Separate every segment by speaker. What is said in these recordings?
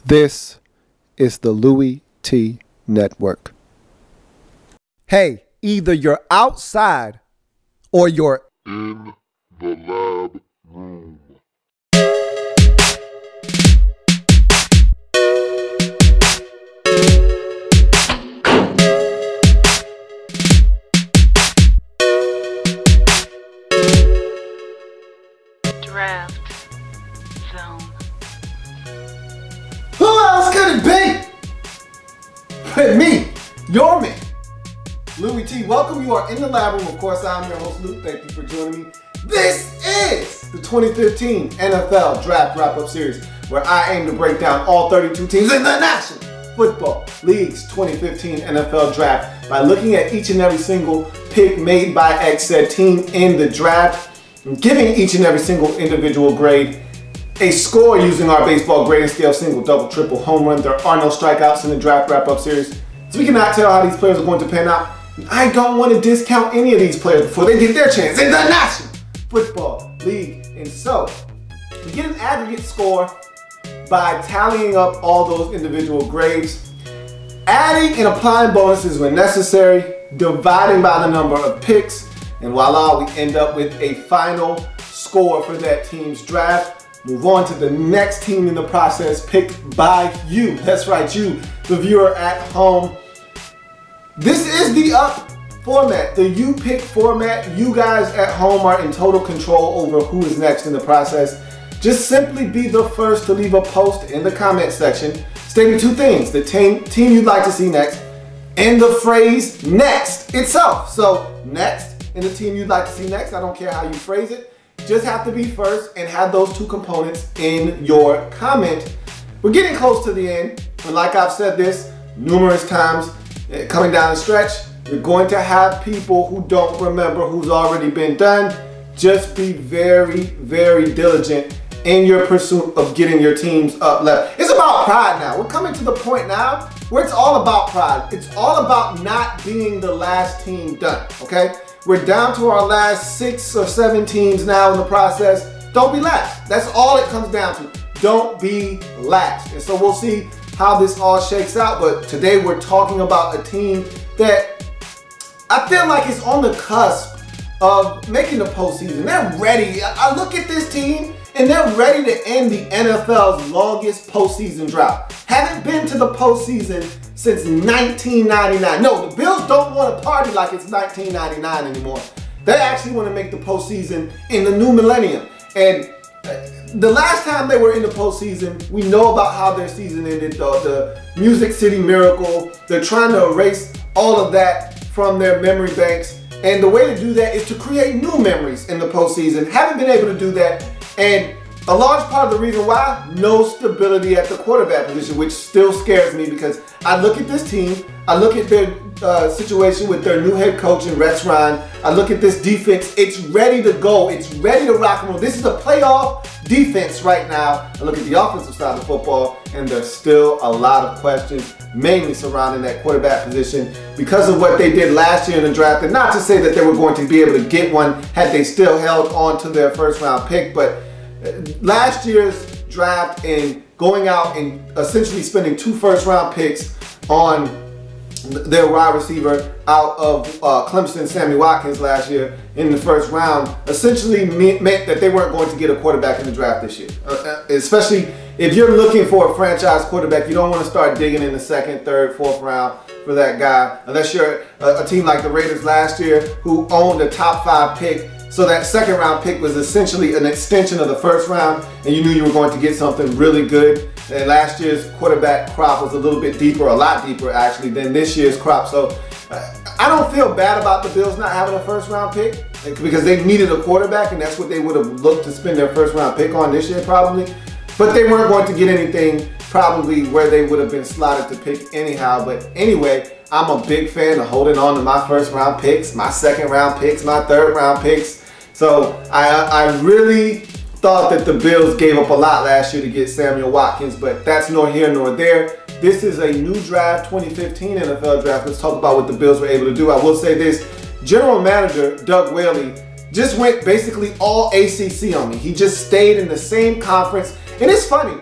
Speaker 1: This is the Louie T Network. Hey, either you're outside or you're
Speaker 2: in the lab room.
Speaker 3: Draft zone.
Speaker 1: Who else could it be? But me, your man, Louie T. Welcome. You are in the lab room. Of course, I'm your host, Luke. Thank you for joining me. This is the 2015 NFL Draft Wrap-Up Series, where I aim to break down all 32 teams in the National Football League's 2015 NFL Draft by looking at each and every single pick made by said team in the draft, and giving each and every single individual grade a score using our baseball grading scale: single, double, triple, home run. There are no strikeouts in the Draft Wrap-Up Series, so we cannot tell how these players are going to pan out. I don't want to discount any of these players before they get their chance in the National Football League. And so, we get an aggregate score by tallying up all those individual grades, adding and applying bonuses when necessary, dividing by the number of picks, and voila, we end up with a final score for that team's draft. Move on to the next team in the process, picked by you. That's right, you, the viewer at home. This is the up format, the you pick format. You guys at home are in total control over who is next in the process. Just simply be the first to leave a post in the comment section stating two things: the team you'd like to see next, and the phrase next itself. So next and the team you'd like to see next, I don't care how you phrase it, just have to be first and have those two components in your comment. We're getting close to the end, and like I've said this numerous times, coming down the stretch, you're going to have people who don't remember who's already been done. Just be very, very diligent in your pursuit of getting your teams up left. It's about pride now. We're coming to the point now where it's all about pride. It's all about not being the last team done, okay? We're down to our last 6 or 7 teams now in the process. Don't be last. That's all it comes down to. Don't be last. And so we'll see how this all shakes out. But today we're talking about a team that I feel like is on the cusp of making the postseason. They're ready. I look at this team and they're ready to end the NFL's longest postseason drought. Haven't been to the postseason since 1999. No, the Bills don't want to party like it's 1999 anymore. They actually want to make the postseason in the new millennium. And the last time they were in the postseason, we know about how their season ended, the Music City Miracle. They're trying to erase all of that from their memory banks. And the way to do that is to create new memories in the postseason. Haven't been able to do that. And a large part of the reason why, no stability at the quarterback position, which still scares me because I look at this team, I look at their situation with their new head coach in Rex Ryan, I look at this defense, it's ready to go, it's ready to rock and roll. This is a playoff defense right now. I look at the offensive side of the football and there's still a lot of questions, mainly surrounding that quarterback position because of what they did last year in the draft. And not to say that they were going to be able to get one had they still held on to their first round pick, but last year's draft and going out and essentially spending 2 first-round picks on their wide receiver out of Clemson, Sammy Watkins, last year in the first round, essentially meant that they weren't going to get a quarterback in the draft this year. Especially if you're looking for a franchise quarterback, you don't want to start digging in the 2nd, 3rd, 4th round for that guy, unless you're a team like the Raiders last year who owned a top 5 pick. So that 2nd round pick was essentially an extension of the 1st round, and you knew you were going to get something really good. And last year's quarterback crop was a little bit deeper, a lot deeper actually, than this year's crop. So I don't feel bad about the Bills not having a 1st round pick because they needed a quarterback, and that's what they would have looked to spend their 1st round pick on this year probably. But they weren't going to get anything probably where they would have been slotted to pick anyhow. But anyway, I'm a big fan of holding on to my 1st round picks, my 2nd round picks, my 3rd round picks. So I really thought that the Bills gave up a lot last year to get Samuel Watkins, but that's nor here nor there. This is a new draft, 2015 NFL draft. Let's talk about what the Bills were able to do. I will say this, General Manager Doug Whaley just went basically all ACC on me. He just stayed in the same conference. And it's funny,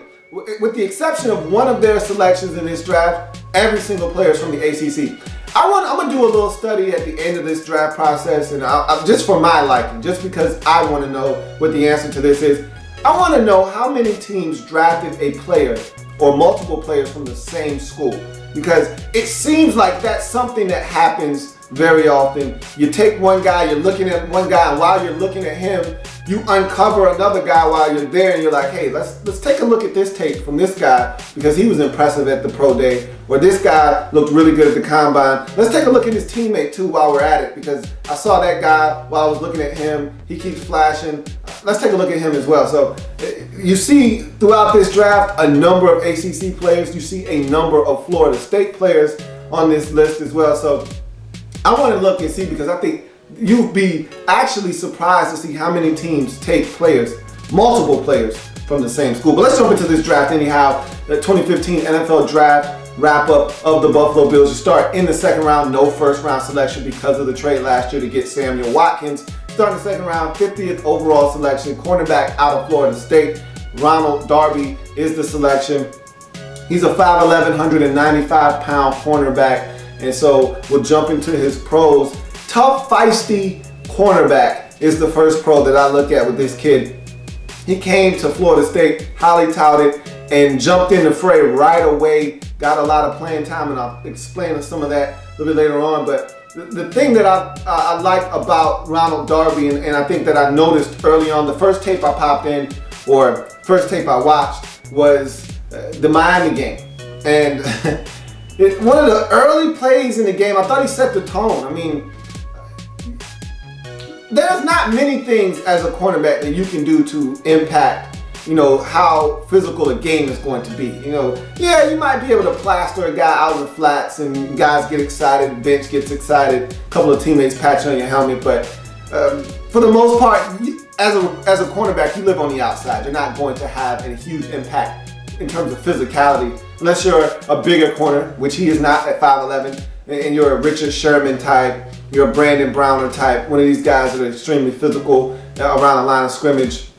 Speaker 1: with the exception of one of their selections in this draft, every single player is from the ACC. I'm gonna do a little study at the end of this draft process, and just for my liking, just because I want to know what the answer to this is. I want to know how many teams drafted a player or multiple players from the same school, because it seems like that's something that happens very often. You take one guy, you're looking at one guy, and while you're looking at him, you uncover another guy while you're there, and you're like, hey, let's take a look at this tape from this guy because he was impressive at the pro day, or this guy looked really good at the combine. Let's take a look at his teammate too while we're at it, because I saw that guy while I was looking at him. He keeps flashing. Let's take a look at him as well. So you see throughout this draft a number of ACC players. You see a number of Florida State players on this list as well. So I want to look and see, because I think you'd be actually surprised to see how many teams take players, multiple players from the same school. But let's jump into this draft anyhow. The 2015 NFL Draft wrap-up of the Buffalo Bills. You start in the second round, no first-round selection because of the trade last year to get Samuel Watkins. Start in the second round, 50th overall selection, cornerback out of Florida State. Ronald Darby is the selection. He's a 5'11", 195-pound cornerback. And so we'll jump into his pros. Tough, feisty cornerback is the first pro that I look at with this kid. He came to Florida State, highly touted, and jumped in the fray right away. Got a lot of playing time, and I'll explain some of that a little bit later on. But the thing that I like about Ronald Darby, and I think that I noticed early on, the first tape I popped in, or first tape I watched, was the Miami game. And one of the early plays in the game, I thought he set the tone. I mean, there's not many things as a cornerback that you can do to impact, you know, how physical a game is going to be. You know, yeah, you might be able to plaster a guy out in the flats and guys get excited, the bench gets excited, a couple of teammates patch on your helmet, but for the most part, as a cornerback, you live on the outside. You're not going to have a huge impact in terms of physicality, unless you're a bigger corner, which he is not at 5'11", and you're a Richard Sherman type, you're a Brandon Browner type, one of these guys that are extremely physical around the line of scrimmage,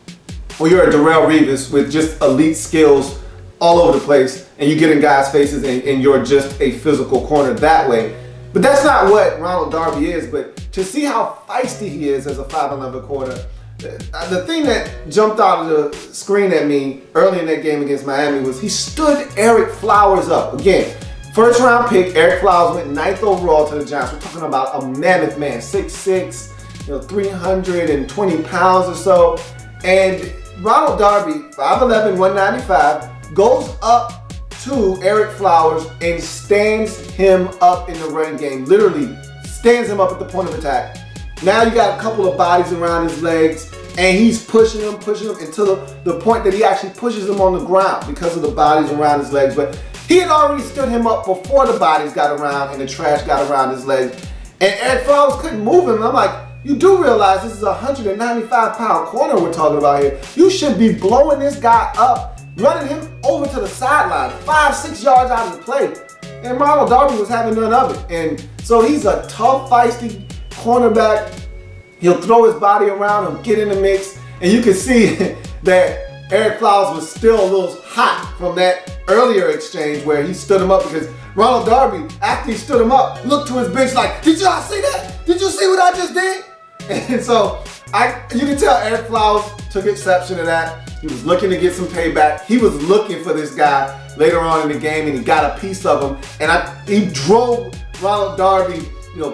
Speaker 1: or you're a Darrelle Revis with just elite skills all over the place, and you get in guys' faces and you're just a physical corner that way. But that's not what Ronald Darby is. But to see how feisty he is as a 5'11" corner, the thing that jumped out of the screen at me early in that game against Miami was he stood Eric Flowers up. Again, first round pick, Eric Flowers went 9th overall to the Giants. We're talking about a mammoth man, 6'6", you know, 320 pounds or so. And Ronald Darby, 5'11", 195, goes up to Eric Flowers and stands him up in the run game. Literally stands him up at the point of attack. Now you got a couple of bodies around his legs, and he's pushing him until the point that he actually pushes him on the ground because of the bodies around his legs. But he had already stood him up before the bodies got around and the trash got around his legs. And Eric Flowers couldn't move him. And I'm like, you do realize this is a 195-pound corner we're talking about here. You should be blowing this guy up, running him over to the sideline, 5-6 yards out of the play. And Ronald Darby was having none of it. And so he's a tough, feisty cornerback. He'll throw his body around him, get in the mix, and you can see that Eric Flowers was still a little hot from that earlier exchange where he stood him up, because Ronald Darby, after he stood him up, looked to his bench like, did y'all see that? Did you see what I just did? And so you can tell Eric Flowers took exception to that. He was looking to get some payback. He was looking for this guy later on in the game, and he got a piece of him. And he drove Ronald Darby,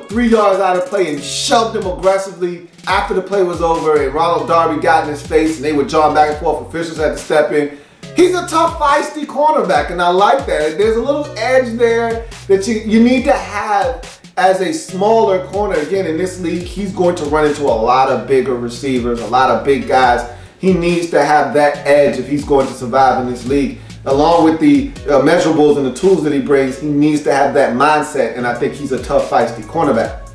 Speaker 1: 3 yards out of play and shoved him aggressively after the play was over, and Ronald Darby got in his face and they were jawing back and forth. Officials had to step in. He's a tough, feisty cornerback, and I like that. There's a little edge there that you need to have as a smaller corner. Again, in this league, he's going to run into a lot of bigger receivers, a lot of big guys. He needs to have that edge if he's going to survive in this league. Along with the measurables and the tools that he brings, he needs to have that mindset, and I think he's a tough, feisty cornerback.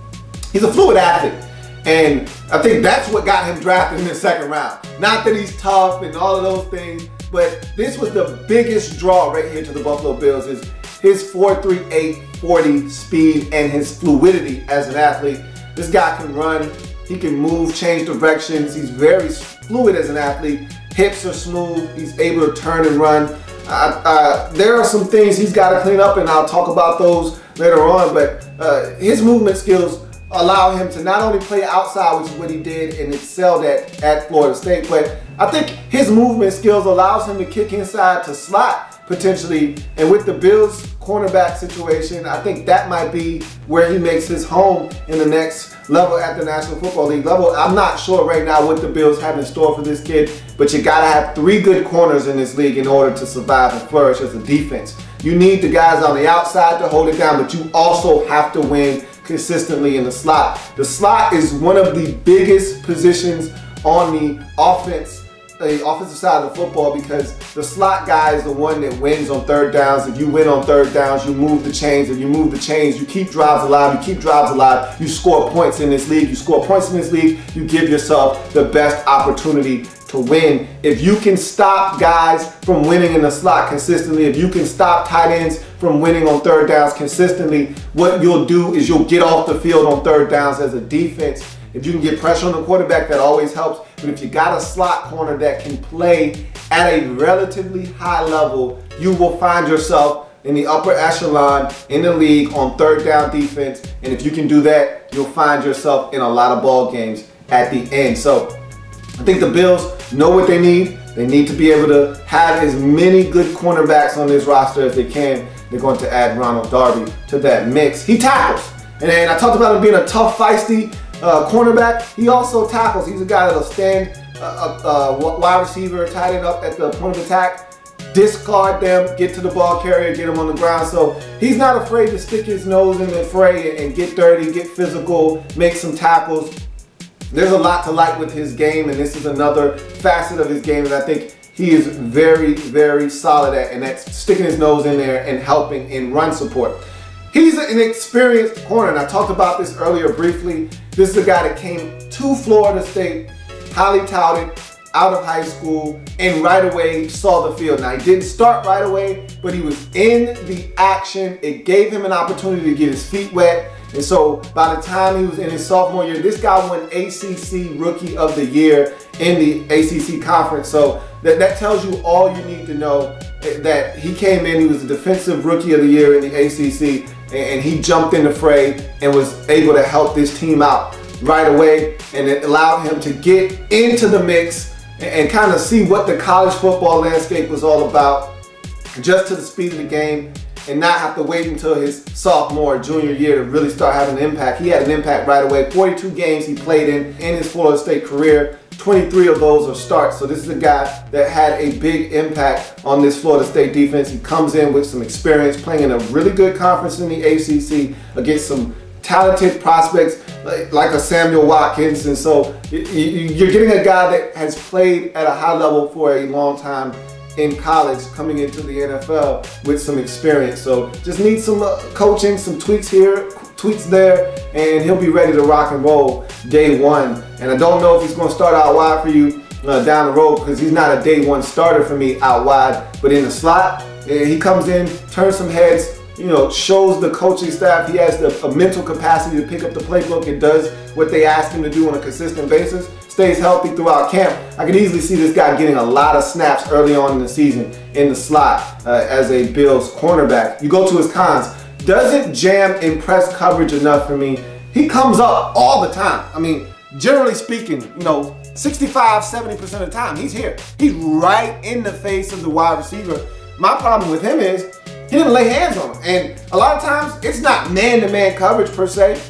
Speaker 1: He's a fluid athlete, and I think that's what got him drafted in the second round. Not that he's tough and all of those things, but this was the biggest draw right here to the Buffalo Bills, is his 4.38 40 speed and his fluidity as an athlete. This guy can run, he can move, change directions. He's very fluid as an athlete. Hips are smooth, he's able to turn and run. There are some things he's got to clean up, and I'll talk about those later on, but his movement skills allow him to not only play outside, which is what he did and excelled at Florida State, but I think his movement skills allows him to kick inside to slot potentially, and with the Bills cornerback situation, I think that might be where he makes his home in the next level at the National Football League level. I'm not sure right now what the Bills have in store for this kid, but you gotta have 3 good corners in this league in order to survive and flourish as a defense. You need the guys on the outside to hold it down, but you also have to win consistently in the slot. The slot is one of the biggest positions on the offensive side of the football, because the slot guy is the one that wins on third downs. If you win on third downs, you move the chains. If you move the chains, you keep drives alive. You keep drives alive. You score points in this league. You score points in this league. You give yourself the best opportunity to win. If you can stop guys from winning in the slot consistently, if you can stop tight ends from winning on third downs consistently, what you'll do is you'll get off the field on third downs as a defense. If you can get pressure on the quarterback, that always helps. But if you got a slot corner that can play at a relatively high level, you will find yourself in the upper echelon in the league on third down defense. And if you can do that, you'll find yourself in a lot of ball games at the end. So I think the Bills know what they need. They need to be able to have as many good cornerbacks on this roster as they can. They're going to add Ronald Darby to that mix. He tackles. And I talked about him being a tough, feisty cornerback. He also tackles. He's a guy that'll stand wide receiver, tight end up at the point of attack, discard them, get to the ball carrier, get him on the ground. So he's not afraid to stick his nose in the fray and get dirty, get physical, make some tackles. There's a lot to like with his game, and this is another facet of his game that I think he is very, very solid at, and that's sticking his nose in there and helping in run support. He's an experienced corner, and I talked about this earlier briefly. This is a guy that came to Florida State, highly touted, out of high school, and right away saw the field. Now, he didn't start right away, but he was in the action. It gave him an opportunity to get his feet wet. And so by the time he was in his sophomore year, this guy won ACC Rookie of the Year in the ACC Conference. So that tells you all you need to know, that he came in, he was the Defensive Rookie of the Year in the ACC, and he jumped in the fray and was able to help this team out right away. And it allowed him to get into the mix and kind of see what the college football landscape was all about, just to the speed of the game, and not have to wait until his sophomore, junior year to really start having an impact. He had an impact right away. 42 games he played in his Florida State career. 23 of those are starts. So this is a guy that had a big impact on this Florida State defense. He comes in with some experience, playing in a really good conference in the ACC against some talented prospects like a Samuel Watkins. And so you're getting a guy that has played at a high level for a long time in college, coming into the NFL with some experience. So just needs some coaching, some tweaks here, tweaks there, and he'll be ready to rock and roll day one. And I don't know if he's going to start out wide for you down the road, because he's not a day one starter for me out wide, but in the slot, he comes in, turns some heads, you know, shows the coaching staff he has a mental capacity to pick up the playbook and does what they ask him to do on a consistent basis, stays healthy throughout camp. I can easily see this guy getting a lot of snaps early on in the season in the slot as a Bills cornerback. You go to his cons. Doesn't jam in press coverage enough for me. He comes up all the time. I mean, generally speaking, you know, 65–70% of the time, he's here. He's right in the face of the wide receiver. My problem with him is he didn't lay hands on him. And a lot of times, it's not man-to-man coverage per se.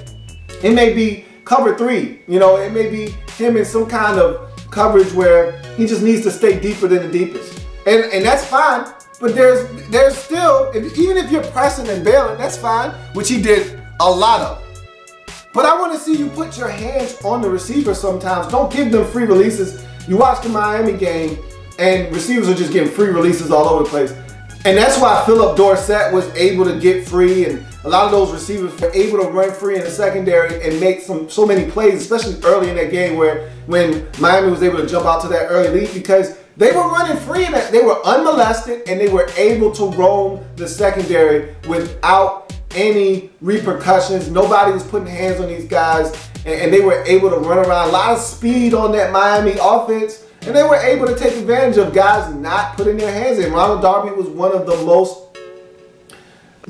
Speaker 1: It may be cover three. You know, it may be him in some kind of coverage where he just needs to stay deeper than the deepest. And that's fine. But there's still, even if you're pressing and bailing, that's fine, which he did a lot of. But I want to see you put your hands on the receiver sometimes. Don't give them free releases. You watch the Miami game, and receivers are just getting free releases all over the place. And that's why Philip Dorsett was able to get free, and a lot of those receivers were able to run free in the secondary and make so many plays, especially early in that game when Miami was able to jump out to that early lead, because they were running free and they were unmolested, and they were able to roam the secondary without any repercussions. Nobody was putting hands on these guys, and they were able to run around. A lot of speed on that Miami offense. and they were able to take advantage of guys not putting their hands in. Ronald Darby was one of the most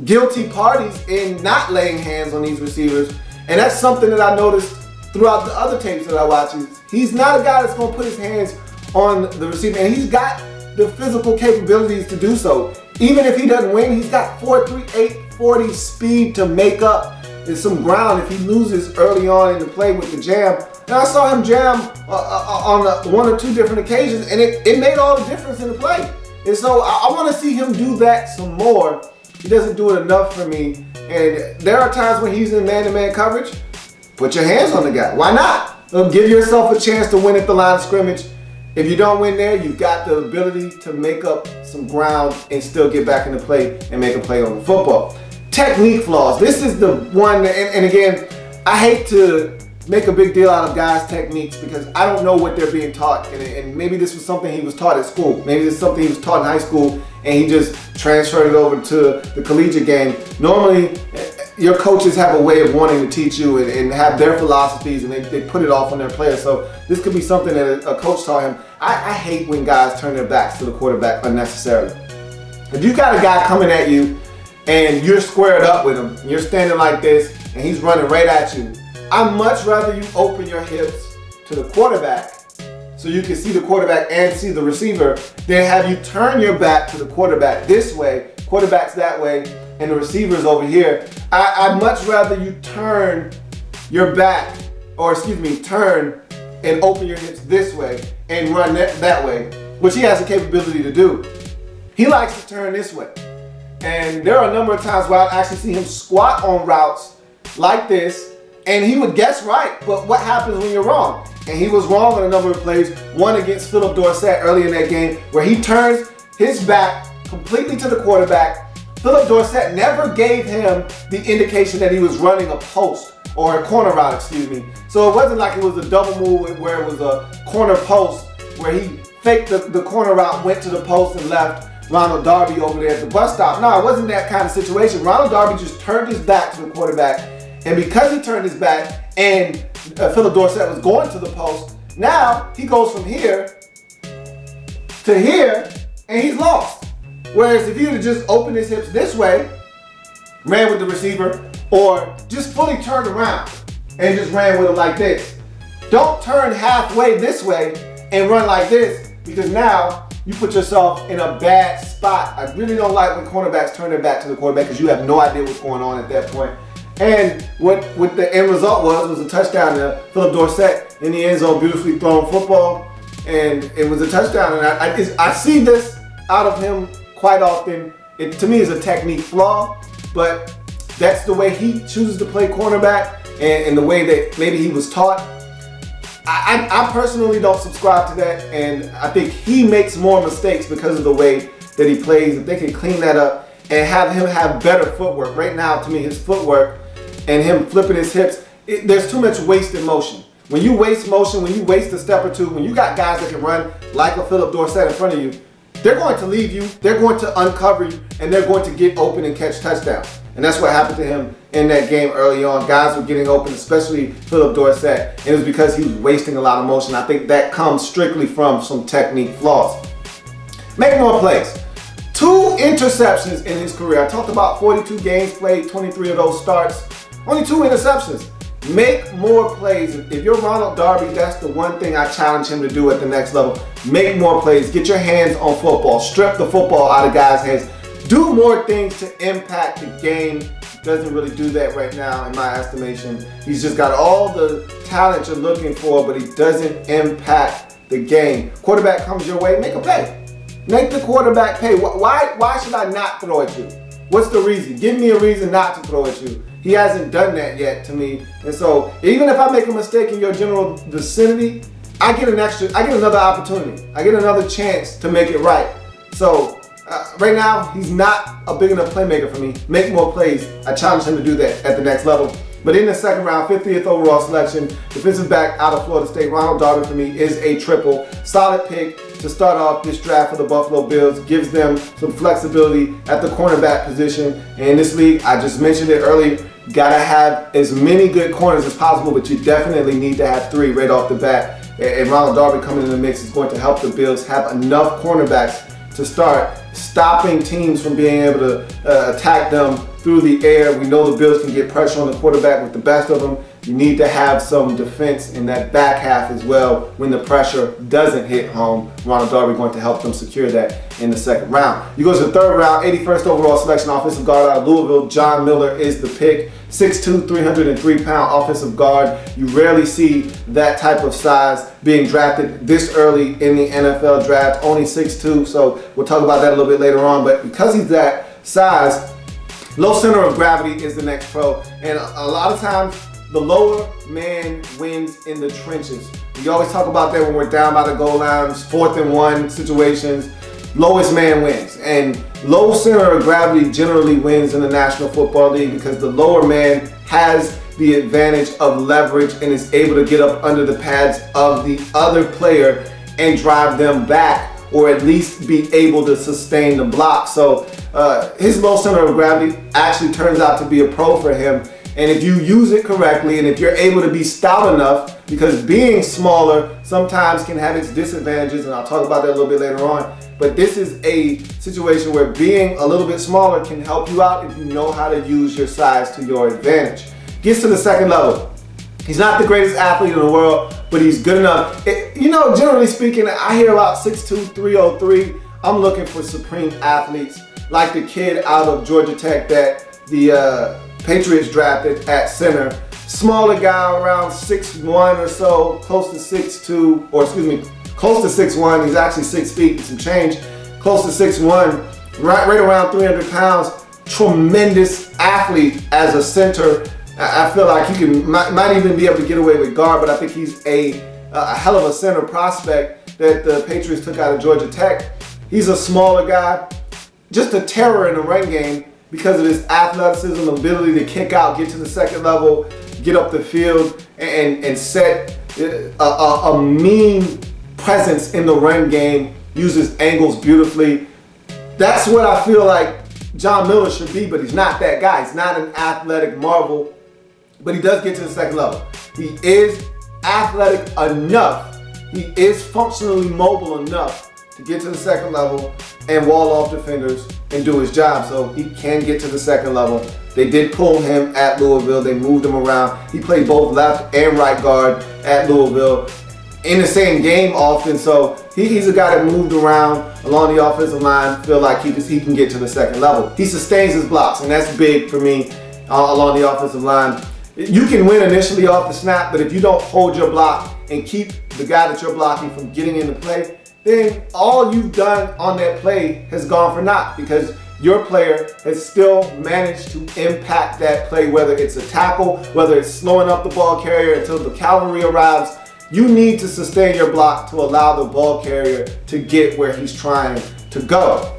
Speaker 1: guilty parties in not laying hands on these receivers, and that's something that I noticed throughout the other tapes that I watch. He's not a guy that's going to put his hands on the receiver, and he's got the physical capabilities to do so. Even if he doesn't win, he's got 4.38 40 speed to make up some ground if he loses early on in the play with the jam. And I saw him jam on one or two different occasions, and it made all the difference in the play. And so I want to see him do that some more. He doesn't do it enough for me. And there are times when he's in man-to-man coverage. Put your hands on the guy. Why not? Give yourself a chance to win at the line of scrimmage. If you don't win there, you've got the ability to make up some ground and still get back into play and make a play on the football. Technique flaws. This is the one, and again, I hate to make a big deal out of guys' techniques because I don't know what they're being taught, and maybe this was something he was taught at school. Maybe this is something he was taught in high school and he just transferred it over to the collegiate game. Normally, your coaches have a way of wanting to teach you and have their philosophies, and they put it off on their players. So this could be something that a coach taught him. I hate when guys turn their backs to the quarterback unnecessarily. If you got a guy coming at you and you're squared up with him, you're standing like this, and he's running right at you, I'd much rather you open your hips to the quarterback so you can see the quarterback and see the receiver than have you turn your back to the quarterback this way, quarterback's that way, and the receiver's over here. I'd much rather you turn your back, or excuse me, turn and open your hips this way and run that way, which he has the capability to do. He likes to turn this way. And there are a number of times where I've actually seen him squat on routes like this, and he would guess right, but what happens when you're wrong? And he was wrong on a number of plays, one against Philip Dorsett early in that game, where he turns his back completely to the quarterback. Philip Dorsett never gave him the indication that he was running a post or a corner route, excuse me. So it wasn't like it was a double move where it was a corner post where he faked the corner route, went to the post and left Ronald Darby over there at the bus stop. No, it wasn't that kind of situation. Ronald Darby just turned his back to the quarterback, and because he turned his back and Philip Dorsett was going to the post, now he goes from here to here and he's lost. Whereas if he would have just opened his hips this way, ran with the receiver, or just fully turned around and just ran with it like this. Don't turn halfway this way and run like this, because now you put yourself in a bad spot. I really don't like when cornerbacks turn their back to the quarterback because you have no idea what's going on at that point. And what the end result was a touchdown to Philip Dorsett in the end zone, beautifully thrown football, and it was a touchdown. And I see this out of him quite often. It to me is a technique flaw, but that's the way he chooses to play cornerback and the way that maybe he was taught. I personally don't subscribe to that, and I think he makes more mistakes because of the way that he plays. If they can clean that up and have him have better footwork. Right now, to me, his footwork and him flipping his hips, there's too much wasted motion. When you waste motion, when you waste a step or two, when you got guys that can run like a Philip Dorsett in front of you, they're going to leave you, they're going to uncover you, and they're going to get open and catch touchdowns. And that's what happened to him in that game early on. Guys were getting open, especially Philip Dorsett, and it was because he was wasting a lot of motion. I think that comes strictly from some technique flaws. Make more plays. 2 interceptions in his career. I talked about 42 games played, 23 of those starts. Only 2 interceptions. Make more plays. If you're Ronald Darby, that's the one thing I challenge him to do at the next level. Make more plays. Get your hands on football. Strip the football out of guys' hands. Do more things to impact the game. Doesn't really do that right now in my estimation. He's just got all the talent you're looking for, but he doesn't impact the game. Quarterback comes your way, make a play. Make the quarterback pay. Why should I not throw at you? What's the reason? Give me a reason not to throw at you. He hasn't done that yet to me. And so even if I make a mistake in your general vicinity, I get another opportunity. I get another chance to make it right. So right now, he's not a big enough playmaker for me. Make more plays. I challenge him to do that at the next level. But in the second round, 50th overall selection, defensive back out of Florida State, Ronald Darby for me is a triple. Solid pick to start off this draft for the Buffalo Bills. Gives them some flexibility at the cornerback position. And in this league, I just mentioned it earlier, gotta have as many good corners as possible, but you definitely need to have 3 right off the bat. and Ronald Darby coming in the mix is going to help the Bills have enough cornerbacks to start stopping teams from being able to attack them through the air. We know the Bills can get pressure on the quarterback with the best of them. You need to have some defense in that back half as well when the pressure doesn't hit home. Ronald Darby going to help them secure that in the second round. You go to the third round, 81st overall selection, offensive guard out of Louisville. John Miller is the pick. 6'2", 303-pound offensive guard. You rarely see that type of size being drafted this early in the NFL draft. Only 6'2", so we'll talk about that a little bit later on. But because he's that size, low center of gravity is the next pro. And a lot of times, the lower man wins in the trenches. We always talk about that when we're down by the goal lines, 4th and 1 situations. Lowest man wins, and low center of gravity generally wins in the National Football League because the lower man has the advantage of leverage and is able to get up under the pads of the other player and drive them back, or at least be able to sustain the block. So his low center of gravity actually turns out to be a pro for him. And if you use it correctly, and if you're able to be stout enough, because being smaller sometimes can have its disadvantages, and I'll talk about that a little bit later on, but this is a situation where being a little bit smaller can help you out if you know how to use your size to your advantage. Gets to the second level. He's not the greatest athlete in the world, but he's good enough. You know, generally speaking, I hear about 6'2", 303. I'm looking for supreme athletes like the kid out of Georgia Tech that the Patriots drafted at center. Smaller guy, around 6'1" or so, close to 6'2", or excuse me, close to 6'1". He's actually 6 feet and some change. Close to 6'1", right around 300 pounds. Tremendous athlete as a center. I feel like he might even be able to get away with guard, but I think he's a hell of a center prospect that the Patriots took out of Georgia Tech. He's a smaller guy, just a terror in the run game because of his athleticism, ability to kick out, get to the second level, get up the field, and set a mean presence in the run game, uses angles beautifully. That's what I feel like John Miller should be, but he's not that guy. He's not an athletic marvel, but he does get to the second level. He is athletic enough, he is functionally mobile enough to get to the second level and wall off defenders and do his job, so he can get to the second level. They did pull him at Louisville. They moved him around. He played both left and right guard at Louisville in the same game often, so he's a guy that moved around along the offensive line. Feel like he can get to the second level. He sustains his blocks, and that's big for me along the offensive line. You can win initially off the snap, but if you don't hold your block and keep the guy that you're blocking from getting into play, then all you've done on that play has gone for naught, because your player has still managed to impact that play, whether it's a tackle, whether it's slowing up the ball carrier until the cavalry arrives. You need to sustain your block to allow the ball carrier to get where he's trying to go.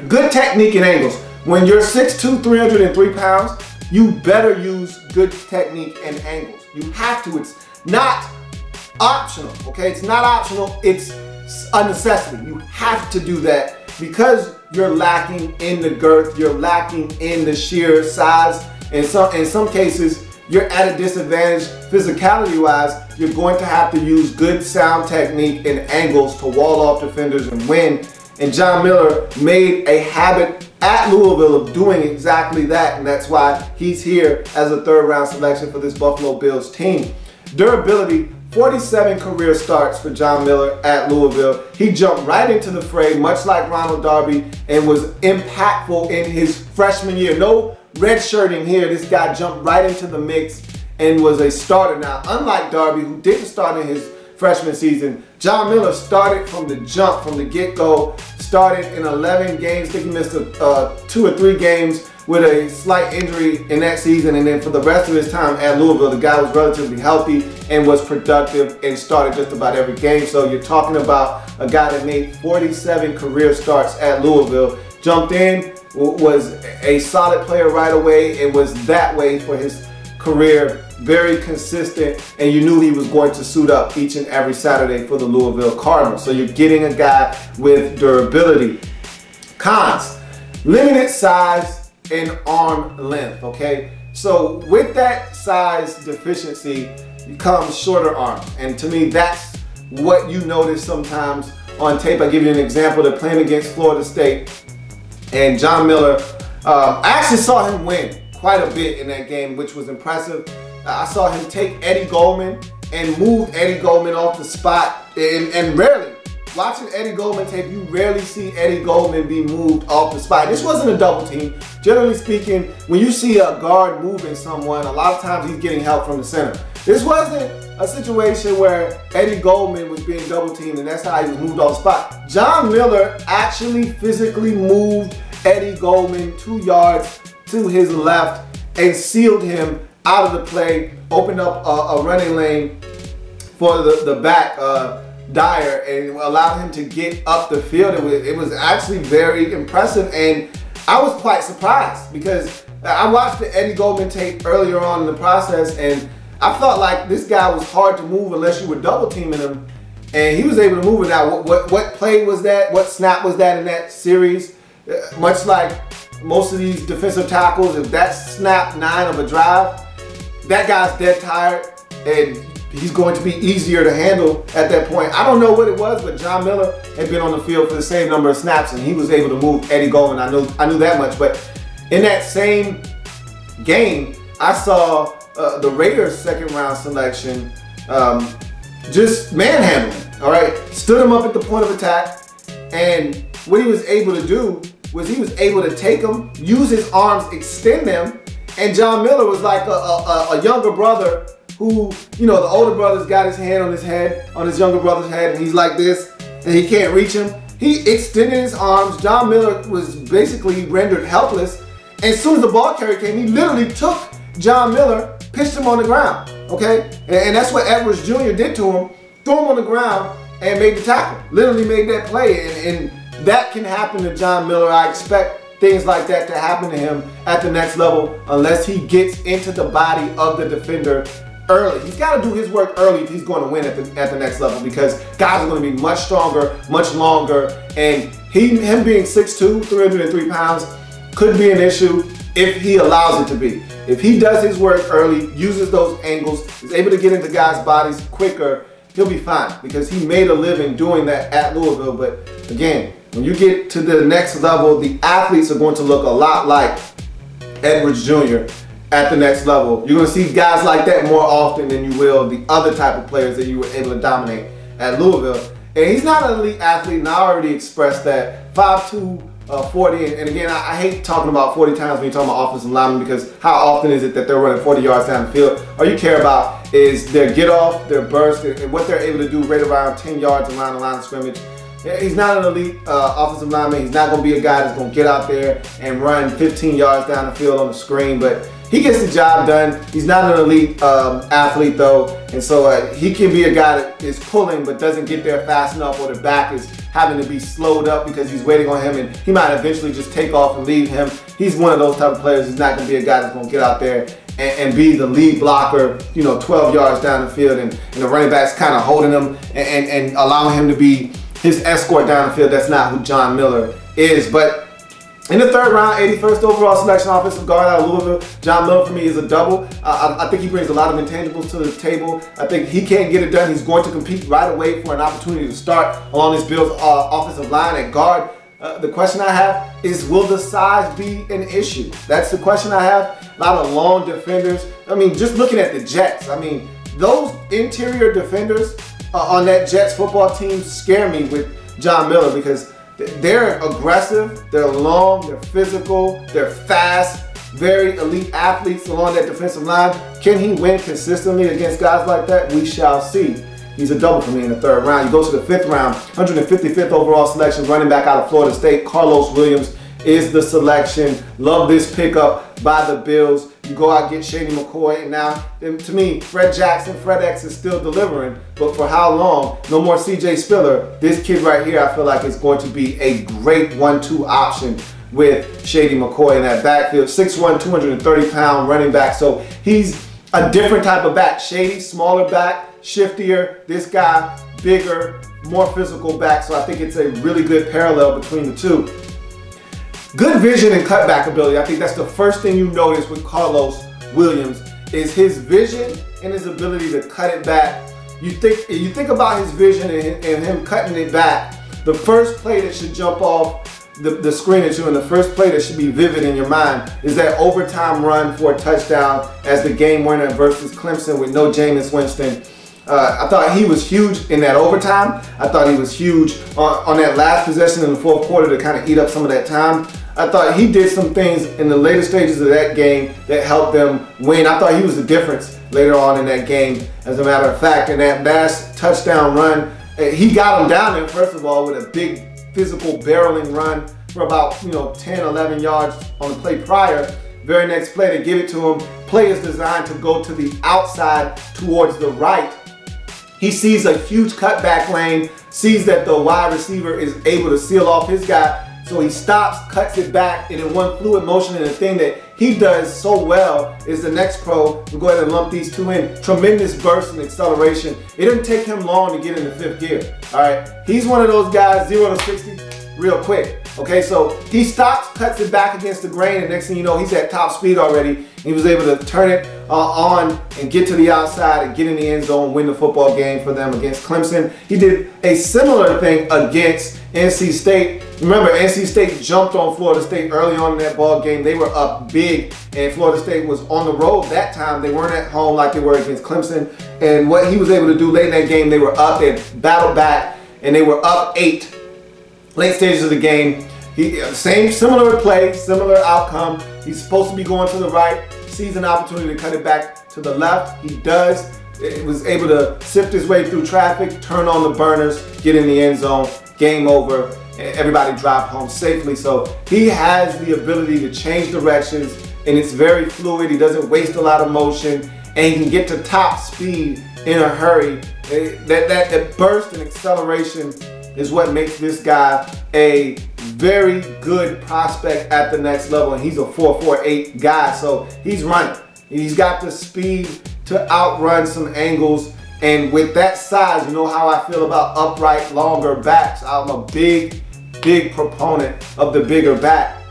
Speaker 1: Good technique and angles. When you're 6'2", 303 pounds, you better use good technique and angles. You have to. It's not optional, okay? It's not optional. It's a necessity. You have to do that because you're lacking in the girth. You're lacking in the sheer size. In some cases, you're at a disadvantage physicality-wise. You're going to have to use good sound technique and angles to wall off defenders and win. And John Miller made a habit at Louisville of doing exactly that, and that's why he's here as a third-round selection for this Buffalo Bills team. Durability, 47 career starts for John Miller at Louisville. He jumped right into the fray, much like Ronald Darby, and was impactful in his freshman year. No redshirting here. This guy jumped right into the mix and was a starter. Now, unlike Darby, who didn't start in his freshman season, John Miller started from the jump, from the get-go, started in 11 games. I think he missed 2 or 3 games with a slight injury in that season, and then for the rest of his time at Louisville, the guy was relatively healthy and was productive and started just about every game. So you're talking about a guy that made 47 career starts at Louisville, jumped in, was a solid player right away, and was that way for his career, very consistent, and you knew he was going to suit up each and every Saturday for the Louisville Cardinals. So you're getting a guy with durability. Cons, limited size and arm length, okay? So with that size deficiency comes shorter arms, and to me that's what you notice sometimes on tape. I'll give you an example. They're playing against Florida State, and John Miller, I actually saw him win quite a bit in that game, which was impressive. I saw him take Eddie Goldman and move Eddie Goldman off the spot, and rarely, watching Eddie Goldman tape, you rarely see Eddie Goldman be moved off the spot. This wasn't a double team. Generally speaking, when you see a guard moving someone, a lot of times he's getting help from the center. This wasn't a situation where Eddie Goldman was being double teamed and that's how he was moved off the spot. John Miller actually physically moved Eddie Goldman 2 yards to his left and sealed him out of the play, opened up a running lane for the back, Dyer, and allowed him to get up the field. It was actually very impressive, and I was quite surprised because I watched the Eddie Goldman tape earlier on in the process, and I felt like this guy was hard to move unless you were double teaming him, and he was able to move it out. What play was that? What snap was that in that series? Much like most of these defensive tackles, if that's snap 9 of a drive, that guy's dead tired, and he's going to be easier to handle at that point. I don't know what it was, but John Miller had been on the field for the same number of snaps, and he was able to move Eddie Goldman. I knew that much. But in that same game, I saw the Raiders' second-round selection just manhandling. All right, stood him up at the point of attack, and what he was able to do was he was able to take him, use his arms, extend them, and John Miller was like a younger brother who, you know, the older brother's got his hand on his head, on his younger brother's head, and he's like this, and he can't reach him. He extended his arms. John Miller was basically rendered helpless. And as soon as the ball carrier came, he literally took John Miller, pitched him on the ground, okay? And that's what Edwards Jr. did to him, threw him on the ground and made the tackle. Literally made that play, and that can happen to John Miller. I expect things like that to happen to him at the next level unless he gets into the body of the defender early. He's got to do his work early if he's going to win at the next level, because guys are going to be much stronger, much longer, and him being 6'2", 303 pounds could be an issue if he allows it to be. If he does his work early, uses those angles, is able to get into guys' bodies quicker, he'll be fine, because he made a living doing that at Louisville. But again, when you get to the next level, the athletes are going to look a lot like Edwards Jr. at the next level. You're going to see guys like that more often than you will the other type of players that you were able to dominate at Louisville. And he's not an elite athlete, and I already expressed that. 5'2", 40, and again, I hate talking about 40 times when you're talking about offensive linemen, because how often is it that they're running 40 yards down the field? All you care about is their get off, their burst, and what they're able to do right around 10 yards around the line of scrimmage. He's not an elite offensive lineman. He's not going to be a guy that's going to get out there and run 15 yards down the field on the screen, but he gets the job done. He's not an elite athlete though, and so he can be a guy that is pulling but doesn't get there fast enough, or the back is having to be slowed up because he's waiting on him, and he might eventually just take off and leave him. He's one of those type of players. He's not going to be a guy that's going to get out there and be the lead blocker, you know, 12 yards down the field, and the running back's kind of holding him and allowing him to be his escort down the field. That's not who John Miller is. But in the third round, 81st overall selection, offensive guard out of Louisville, John Miller for me is a double. I think he brings a lot of intangibles to the table. I think he can't get it done. He's going to compete right away for an opportunity to start along this Bills offensive line at guard. The question I have is, will the size be an issue? That's the question I have. A lot of long defenders. I mean, just looking at the Jets, I mean, those interior defenders on that Jets football team scare me with John Miller, because they're aggressive, they're long, they're physical, they're fast, very elite athletes along that defensive line. Can he win consistently against guys like that? We shall see. He's a double for me in the third round. You go to the fifth round, 155th overall selection, running back out of Florida State, Carlos Williams is the selection. Love this pickup by the Bills. You go out, get Shady McCoy, and now, to me, Fred Jackson, Fred X is still delivering, but for how long? No more CJ Spiller. This kid right here, I feel like is going to be a great 1-2 option with Shady McCoy in that backfield. 6'1", 230-pound running back, so he's a different type of back. Shady, smaller back, shiftier. This guy, bigger, more physical back, so I think it's a really good parallel between the two. Good vision and cutback ability. I think that's the first thing you notice with Carlos Williams, is his vision and his ability to cut it back you think about his vision and him cutting it back. The first play that should jump off the screen at you, and the first play that should be vivid in your mind is that overtime run for a touchdown as the game winner versus Clemson with no Jameis Winston. I thought he was huge in that overtime. I thought he was huge on that last possession in the fourth quarter to kind of eat up some of that time. I thought he did some things in the later stages of that game that helped them win. I thought he was the difference later on in that game, as a matter of fact. And that last touchdown run, he got him down there, first of all, with a big physical barreling run for about 10, 11 yards on the play prior. Very next play, they give it to him. Play is designed to go to the outside towards the right. He sees a huge cutback lane, sees that the wide receiver is able to seal off his guy, so he stops, cuts it back, and in one fluid motion. And the thing that he does so well is the next pro. We'll go ahead and lump these two in. Tremendous burst and acceleration. It didn't take him long to get into fifth gear. All right, he's one of those guys, 0 to 60 real quick. Okay, so he stops, cuts it back against the grain, and next thing you know, he's at top speed already. He was able to turn it on and get to the outside and get in the end zone, win the football game for them against Clemson. He did a similar thing against NC State. Remember, NC State jumped on Florida State early on in that ball game. They were up big, and Florida State was on the road that time. They weren't at home like they were against Clemson. And what he was able to do late in that game, they were up, they battled back, and they were up 8. Late stages of the game, similar play, similar outcome. He's supposed to be going to the right, sees an opportunity to cut it back to the left. He does. It was able to sift his way through traffic, turn on the burners, get in the end zone, game over, and everybody drive home safely. So he has the ability to change directions, and it's very fluid. He doesn't waste a lot of motion, and he can get to top speed in a hurry. That burst and acceleration is what makes this guy a very good prospect at the next level, and he's a 4.48 guy, so he's running. He's got the speed to outrun some angles, and with that size, you know how I feel about upright, longer backs. I'm a big proponent of the bigger back.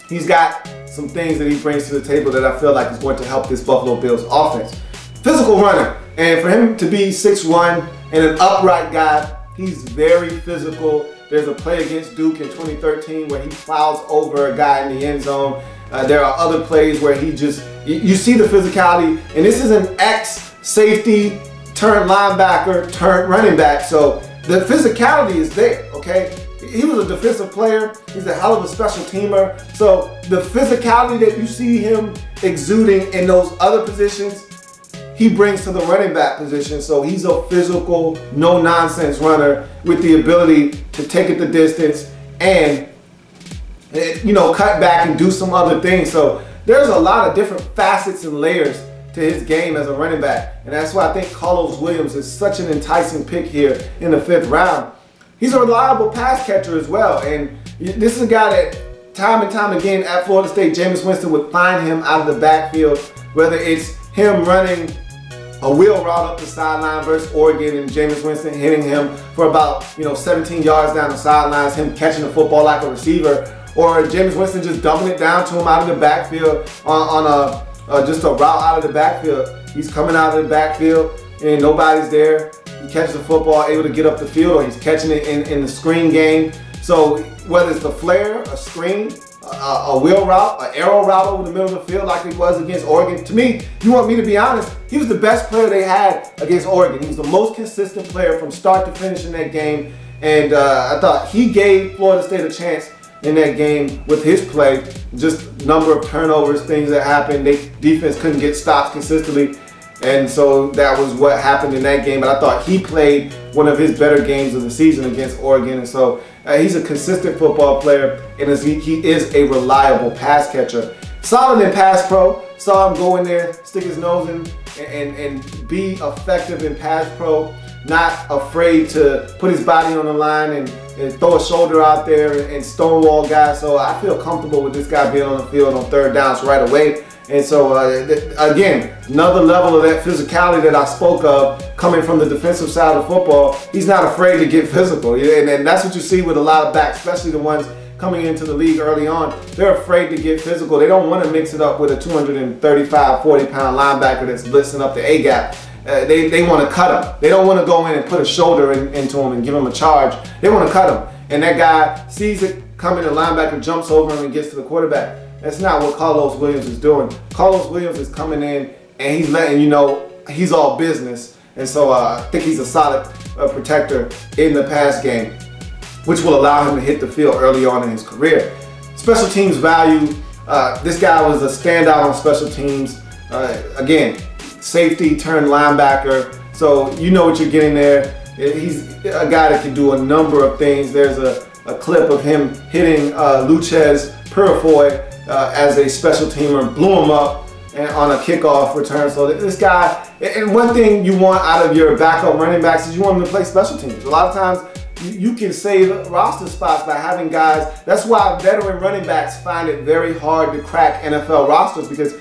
Speaker 1: He's got some things that he brings to the table that I feel like is going to help this Buffalo Bills offense. Physical runner, and for him to be 6'1" and an upright guy, he's very physical. There's a play against Duke in 2013 where he plows over a guy in the end zone. There are other plays where he just, you see the physicality, and this is an ex-safety turned linebacker turned running back, so the physicality is there, okay? He was a defensive player. He's a hell of a special teamer. So the physicality that you see him exuding in those other positions, he brings to the running back position. So he's a physical, no-nonsense runner with the ability to take it the distance and, cut back and do some other things. So there's a lot of different facets and layers to his game as a running back. And that's why I think Carlos Williams is such an enticing pick here in the 5th round. He's a reliable pass catcher as well. And this is a guy that time and time again at Florida State, Jameis Winston would find him out of the backfield, whether it's him running a wheel route up the sideline versus Oregon and Jameis Winston hitting him for about 17 yards down the sidelines, him catching the football like a receiver, or Jameis Winston just dumping it down to him out of the backfield on just a route out of the backfield. He's coming out of the backfield and nobody's there. He catches the football, able to get up the field, or he's catching it in the screen game. So whether it's the flare, a screen, a wheel route, an arrow route over the middle of the field like it was against Oregon. To me, you want me to be honest, he was the best player they had against Oregon. He was the most consistent player from start to finish in that game. And I thought he gave Florida State a chance in that game with his play. Just number of turnovers, things that happened. They defense couldn't get stops consistently. And so that was what happened in that game. But I thought he played one of his better games of the season against Oregon. And so he's a consistent football player, and he is a reliable pass catcher. Solid in pass pro. Saw him go in there, stick his nose in, and be effective in pass pro. Not afraid to put his body on the line and throw a shoulder out there and stonewall guys. So I feel comfortable with this guy being on the field on 3rd downs right away. And so, again, another level of that physicality that I spoke of coming from the defensive side of football. He's not afraid to get physical. And that's what you see with a lot of backs, especially the ones coming into the league early on. They're afraid to get physical. They don't want to mix it up with a 235, 40-pound linebacker that's blitzing up the A-gap. they want to cut him. They don't want to go in and put a shoulder into him and give him a charge. They want to cut him. And that guy sees it coming, the linebacker jumps over him and gets to the quarterback. That's not what Carlos Williams is doing. Carlos Williams is coming in and he's letting you know he's all business. And so I think he's a solid protector in the pass game, which will allow him to hit the field early on in his career. Special teams value. This guy was a standout on special teams. Again, safety turned linebacker. So you know what you're getting there. He's a guy that can do a number of things. There's a clip of him hitting Luchez Purifoy as a special teamer, blew him up and on a kickoff return. So this guy, and one thing you want out of your backup running backs is you want them to play special teams. A lot of times you can save roster spots by having guys. That's why veteran running backs find it very hard to crack NFL rosters, because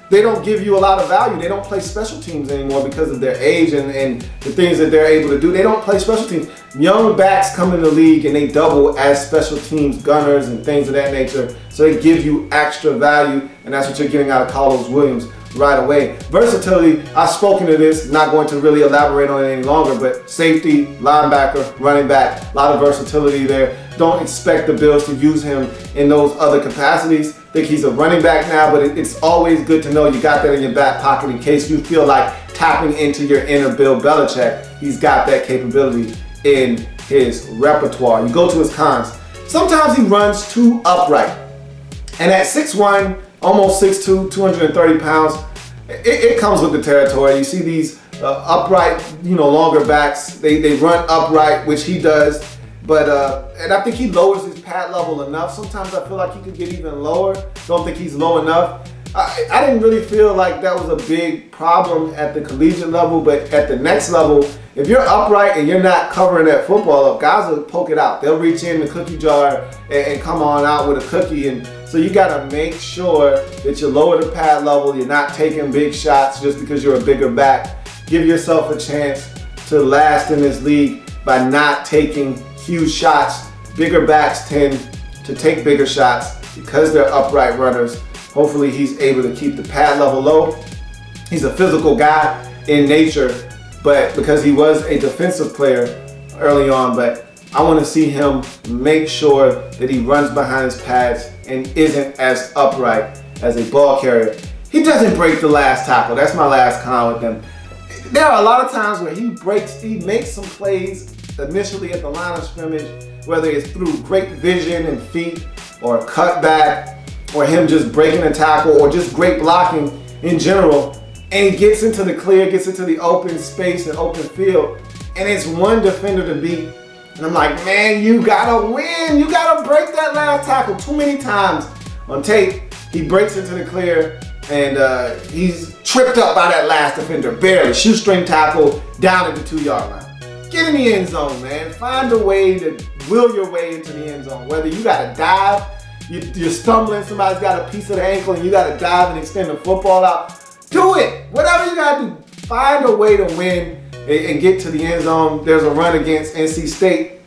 Speaker 1: they don't give you a lot of value. They don't play special teams anymore because of their age and the things that they're able to do. They don't play special teams. Young backs come in the league and they double as special teams gunners and things of that nature. So they give you extra value, and that's what you're getting out of Carlos Williams right away. Versatility, I've spoken to this, not going to really elaborate on it any longer, but safety, linebacker, running back, a lot of versatility there. Don't expect the Bills to use him in those other capacities. Think he's a running back now, but it's always good to know you got that in your back pocket in case you feel like tapping into your inner Bill Belichick. He's got that capability in his repertoire. You go to his cons. Sometimes he runs too upright. And at 6'1", almost 6'2", 230 pounds, it comes with the territory. You see these upright, longer backs. They run upright, which he does. But, and I think he lowers his pad level enough. Sometimes I feel like he could get even lower. Don't think he's low enough. I didn't really feel like that was a big problem at the collegiate level, but at the next level, if you're upright and you're not covering that football up, guys will poke it out. They'll reach in the cookie jar and come on out with a cookie. And so you gotta make sure that you lower the pad level. You're not taking big shots just because you're a bigger back. Give yourself a chance to last in this league by not taking huge shots. Bigger backs tend to take bigger shots because they're upright runners. Hopefully he's able to keep the pad level low. He's a physical guy in nature, but because he was a defensive player early on, but I want to see him make sure that he runs behind his pads and isn't as upright as a ball carrier. He doesn't break the last tackle. That's my last con with him. There are a lot of times where he makes some plays initially at the line of scrimmage, whether it's through great vision and feet or a cutback or him just breaking a tackle or just great blocking in general, and he gets into the clear, gets into the open space and open field, and it's one defender to beat. And I'm like, man, you gotta win. You gotta break that last tackle. Too many times on tape, he breaks into the clear and he's tripped up by that last defender, barely. Shoestring tackle down at the 2-yard line. Get in the end zone, man. Find a way to will your way into the end zone. Whether you gotta dive, you're stumbling, somebody's got a piece of the ankle and you gotta dive and extend the football out. Do it. Whatever you gotta do. Find a way to win and get to the end zone. There's a run against NC State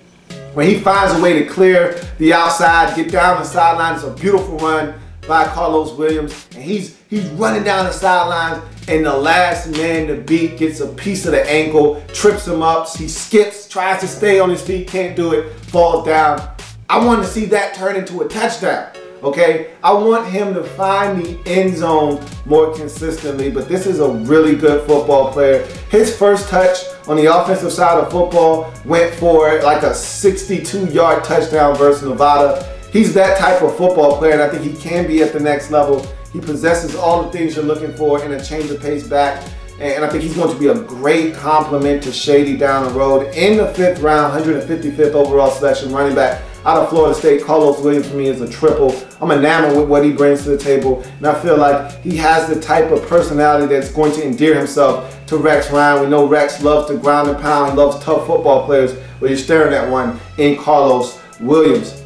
Speaker 1: where he finds a way to clear the outside, get down the sideline. It's a beautiful run by Carlos Williams, and he's running down the sidelines, and the last man to beat gets a piece of the ankle, trips him up, he skips, tries to stay on his feet, can't do it, falls down. I want to see that turn into a touchdown, okay? I want him to find the end zone more consistently, but this is a really good football player. His first touch on the offensive side of football went for like a 62-yard touchdown versus Nevada. He's that type of football player, and I think he can be at the next level. He possesses all the things you're looking for in a change of pace back, and I think he's going to be a great complement to Shady down the road. In the 5th round, 155th overall selection, running back out of Florida State. Carlos Williams for me is a triple. I'm enamored with what he brings to the table, and I feel like he has the type of personality that's going to endear himself to Rex Ryan. We know Rex loves to ground and pound. He loves tough football players, but you're staring at one in Carlos Williams.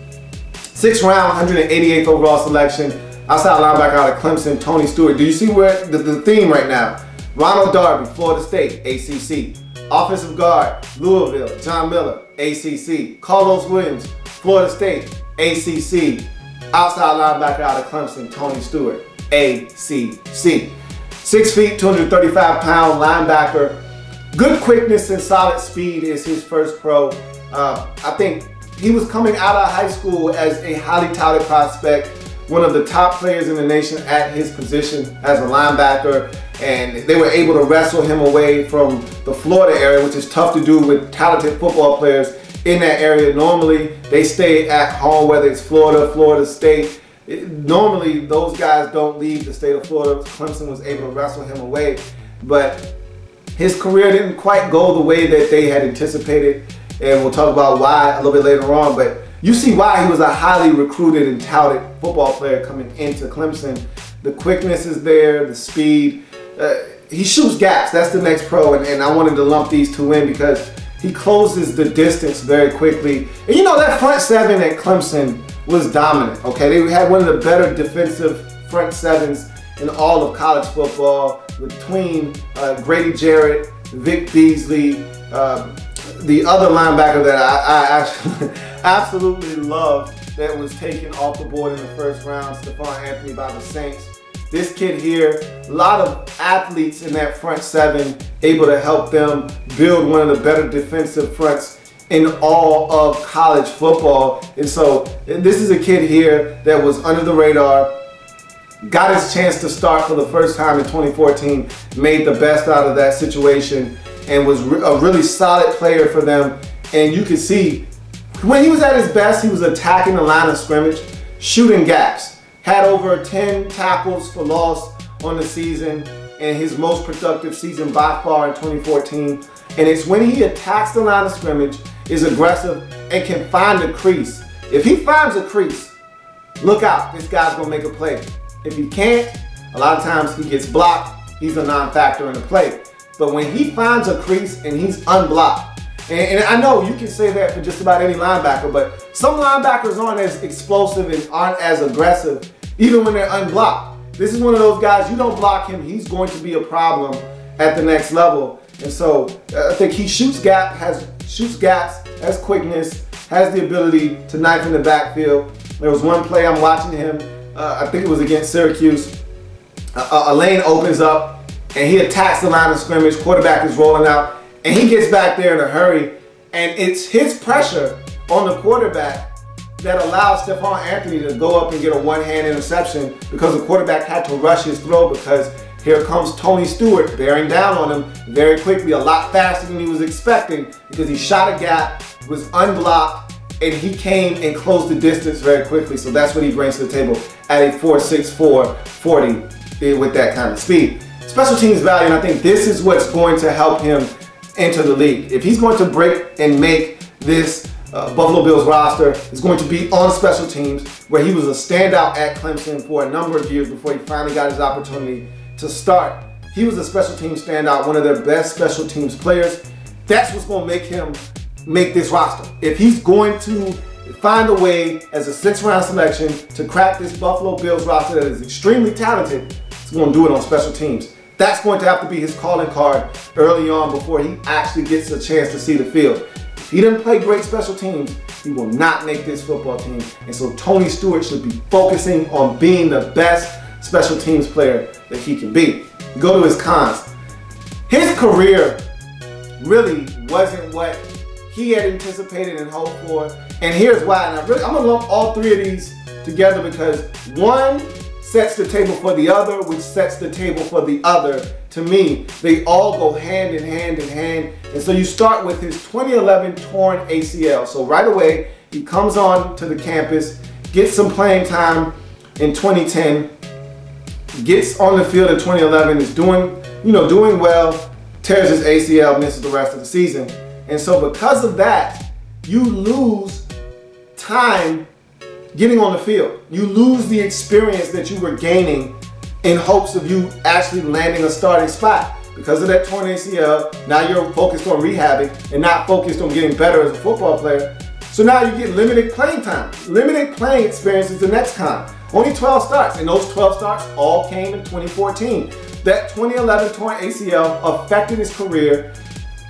Speaker 1: 6th round, 188th overall selection, outside linebacker out of Clemson, Tony Stewart. Do you see where the theme right now? Ronald Darby, Florida State, ACC. Offensive guard, Louisville, John Miller, ACC. Carlos Williams, Florida State, ACC. Outside linebacker out of Clemson, Tony Stewart, ACC. 6 feet, 235-pound linebacker. good quickness and solid speed is his first pro. I think he was coming out of high school as a highly touted prospect, one of the top players in the nation at his position as a linebacker, and they were able to wrestle him away from the Florida area, which is tough to do with talented football players in that area. Normally, they stay at home, whether it's Florida, Florida State. Normally, those guys don't leave the state of Florida. Clemson was able to wrestle him away, but his career didn't quite go the way that they had anticipated, and we'll talk about why a little bit later on, but you see why he was a highly recruited and touted football player coming into Clemson. The quickness is there, the speed. He shoots gaps. That's the next pro, and I wanted to lump these two in because he closes the distance very quickly. And you know, that front seven at Clemson was dominant, okay? They had one of the better defensive front sevens in all of college football between Grady Jarrett, Vic Beasley, the other linebacker that I actually absolutely loved that was taken off the board in the first round, Stephon Anthony by the Saints. This kid here, a lot of athletes in that front seven, able to help them build one of the better defensive fronts in all of college football. And so this is a kid here that was under the radar, got his chance to start for the first time in 2014, made the best out of that situation, and was a really solid player for them. And you can see when he was at his best, he was attacking the line of scrimmage, shooting gaps. Had over 10 tackles for loss on the season, and his most productive season by far in 2014. And it's when he attacks the line of scrimmage, is aggressive, and can find a crease. If he finds a crease, look out, this guy's gonna make a play. If he can't, a lot of times he gets blocked, he's a non-factor in the play. But when he finds a crease and he's unblocked, and I know you can say that for just about any linebacker, but some linebackers aren't as explosive and aren't as aggressive even when they're unblocked. This is one of those guys, you don't block him, he's going to be a problem at the next level. And so I think he shoots gaps, has quickness, has the ability to knife in the backfield. There was one play I'm watching him, I think it was against Syracuse. A lane opens up and he attacks the line of scrimmage, quarterback is rolling out, and he gets back there in a hurry, and it's his pressure on the quarterback that allows Stephon Anthony to go up and get a one-hand interception because the quarterback had to rush his throw because here comes Tony Stewart bearing down on him very quickly, a lot faster than he was expecting because he shot a gap, was unblocked, and he came and closed the distance very quickly. So that's what he brings to the table at a 4.64 40 with that kind of speed. Special teams value, and I think this is what's going to help him enter the league. If he's going to break and make this Buffalo Bills roster, is going to be on special teams, where he was a standout at Clemson for a number of years before he finally got his opportunity to start. He was a special teams standout, one of their best special teams players. That's what's going to make him make this roster. If he's going to find a way as a 6th round selection to crack this Buffalo Bills roster that is extremely talented, he's going to do it on special teams. That's going to have to be his calling card early on before he actually gets a chance to see the field. If he doesn't play great special teams, he will not make this football team. And so Tony Stewart should be focusing on being the best special teams player that he can be. Go to his cons. His career really wasn't what he had anticipated and hoped for. And here's why. And I'm gonna lump all three of these together because one sets the table for the other, which sets the table for the other. To me, they all go hand in hand in hand. And so you start with his 2011 torn ACL. So right away, he comes on to the campus, gets some playing time in 2010, gets on the field in 2011, is doing well, tears his ACL, misses the rest of the season. And so because of that, you lose time getting on the field. You lose the experience that you were gaining in hopes of you actually landing a starting spot. Because of that torn ACL, now you're focused on rehabbing and not focused on getting better as a football player. So now you get limited playing time. Limited playing experience is the next con. Only 12 starts, and those 12 starts all came in 2014. That 2011 torn ACL affected his career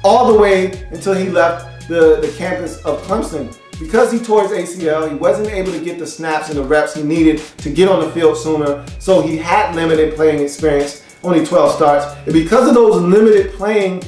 Speaker 1: all the way until he left the campus of Clemson. Because he tore his ACL, he wasn't able to get the snaps and the reps he needed to get on the field sooner, so he had limited playing experience, only 12 starts. And because of those limited playing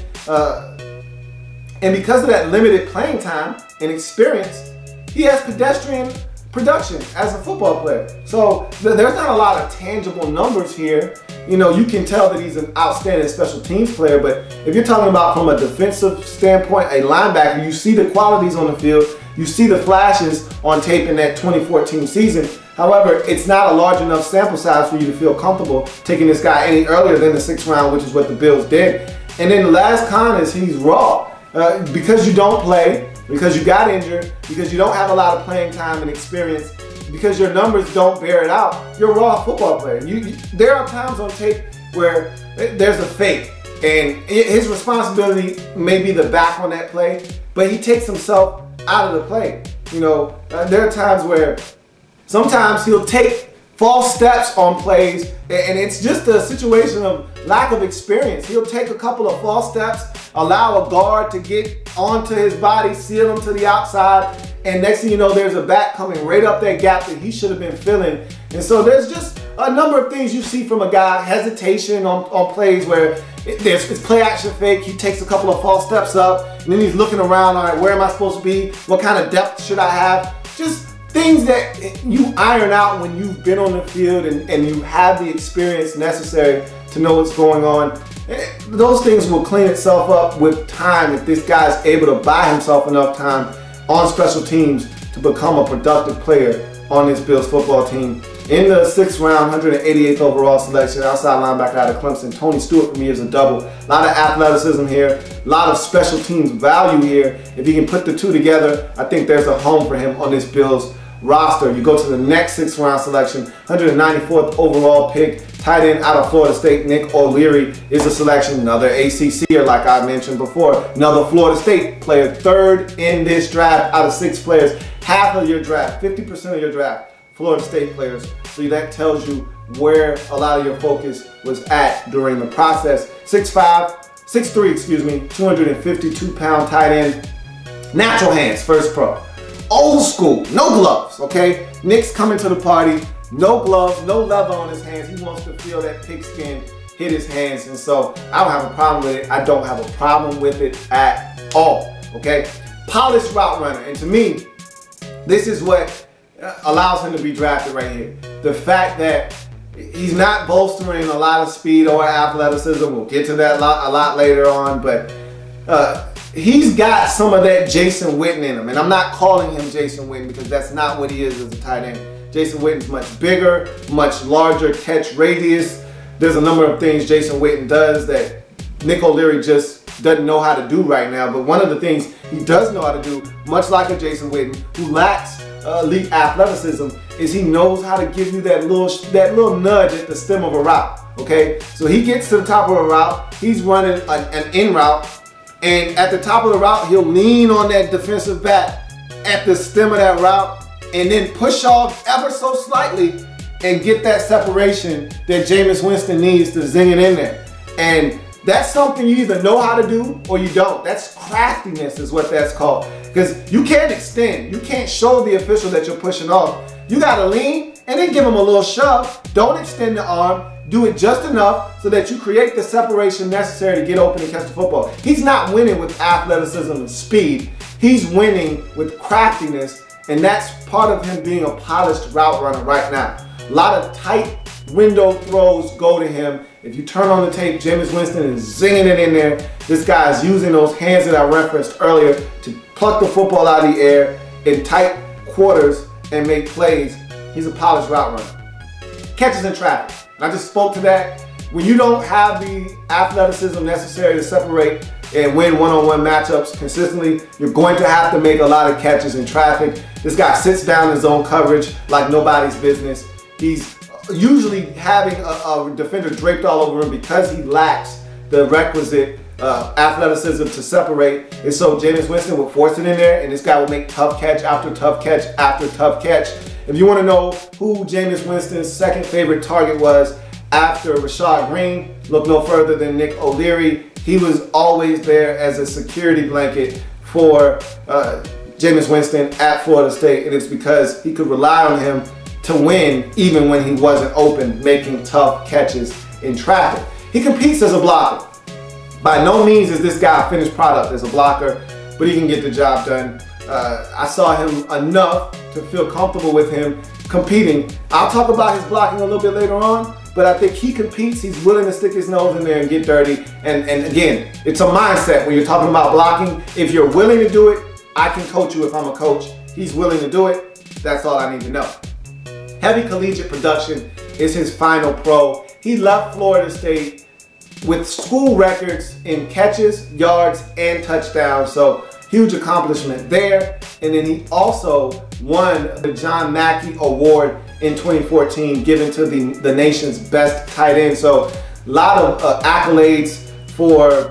Speaker 1: And because of that limited playing time and experience, he has pedestrian production as a football player. So there's not a lot of tangible numbers here. You know, you can tell that he's an outstanding special teams player, but if you're talking about from a defensive standpoint, a linebacker, you see the qualities on the field, you see the flashes on tape in that 2014 season. However, it's not a large enough sample size for you to feel comfortable taking this guy any earlier than the 6th round, which is what the Bills did. And then the last con is he's raw. Because you don't play, because you got injured, because you don't have a lot of playing time and experience, because your numbers don't bear it out, you're a raw football player. There are times on tape where there's a fake, and his responsibility may be the back on that play, but he takes himself out of the play. You know, there are times where sometimes he'll take false steps on plays, and it's just a situation of lack of experience. He'll take a couple of false steps, allow a guard to get onto his body, seal him to the outside, and next thing you know, there's a back coming right up that gap that he should have been filling. And so there's just a number of things you see from a guy, hesitation on plays where it's play action fake, he takes a couple of false steps up, and then he's looking around, all right, where am I supposed to be? What kind of depth should I have? Just things that you iron out when you've been on the field and you have the experience necessary to know what's going on. Those things will clean itself up with time if this guy's able to buy himself enough time on special teams to become a productive player on this Bills football team. In the 6th round, 188th overall selection, outside linebacker out of Clemson, Tony Stewart for me is a double. A lot of athleticism here, a lot of special teams value here. If he can put the two together, I think there's a home for him on this Bills roster. You go to the next 6th round selection, 194th overall pick, tight end out of Florida State, Nick O'Leary is a selection. Another ACCer, like I mentioned before. Another Florida State player, 3rd in this draft out of 6 players. Half of your draft, 50% of your draft, Florida State players. So that tells you where a lot of your focus was at during the process. 6'3", 252-pound tight end, natural hands, first pro. Old school, no gloves, okay? Nick's coming to the party, no gloves, no leather on his hands. He wants to feel that pigskin hit his hands, and so I don't have a problem with it. I don't have a problem with it at all, okay? Polished route runner, and to me, this is what allows him to be drafted right here. The fact that he's not bolstering a lot of speed or athleticism. We'll get to that a lot later on, but he's got some of that Jason Witten in him. And I'm not calling him Jason Witten because that's not what he is as a tight end. Jason Witten's much bigger, much larger catch radius. There's a number of things Jason Witten does that Nick O'Leary just doesn't know how to do right now. But one of the things he does know how to do, much like a Jason Witten, who lacks elite athleticism, is he knows how to give you that little nudge at the stem of a route. Okay, so he gets to the top of a route, he's running an in route, and at the top of the route, he'll lean on that defensive back at the stem of that route, and then push off ever so slightly and get that separation that Jameis Winston needs to zing it in there. And that's something you either know how to do or you don't. That's craftiness is what that's called. Because you can't extend. You can't show the official that you're pushing off. You gotta lean and then give him a little shove. Don't extend the arm. Do it just enough so that you create the separation necessary to get open and catch the football. He's not winning with athleticism and speed. He's winning with craftiness, and that's part of him being a polished route runner right now. A lot of tight window throws go to him. If you turn on the tape, Jameis Winston is zinging it in there. This guy is using those hands that I referenced earlier to pluck the football out of the air in tight quarters and make plays. He's a polished route runner. Catches in traffic. And I just spoke to that. When you don't have the athleticism necessary to separate and win one-on-one matchups consistently, you're going to have to make a lot of catches in traffic. This guy sits down in zone coverage like nobody's business. He's usually having a defender draped all over him because he lacks the requisite athleticism to separate. And so Jameis Winston will force it in there, and this guy will make tough catch after tough catch after tough catch. If you want to know who Jameis Winston's second favorite target was after Rashad Green, look no further than Nick O'Leary. He was always there as a security blanket for Jameis Winston at Florida State, and it's because he could rely on him to win even when he wasn't open, making tough catches in traffic. He competes as a blocker. By no means is this guy a finished product as a blocker. but he can get the job done. I saw him enough to feel comfortable with him competing. I'll talk about his blocking a little bit later on, but I think he competes. He's willing to stick his nose in there and get dirty. And again, it's a mindset when you're talking about blocking. If you're willing to do it, I can coach you if I'm a coach. He's willing to do it. That's all I need to know. Heavy collegiate production is his final pro. He left Florida State with school records in catches, yards, and touchdowns. So huge accomplishment there. And then he also won the John Mackey Award in 2014, given to the nation's best tight end. So a lot of accolades for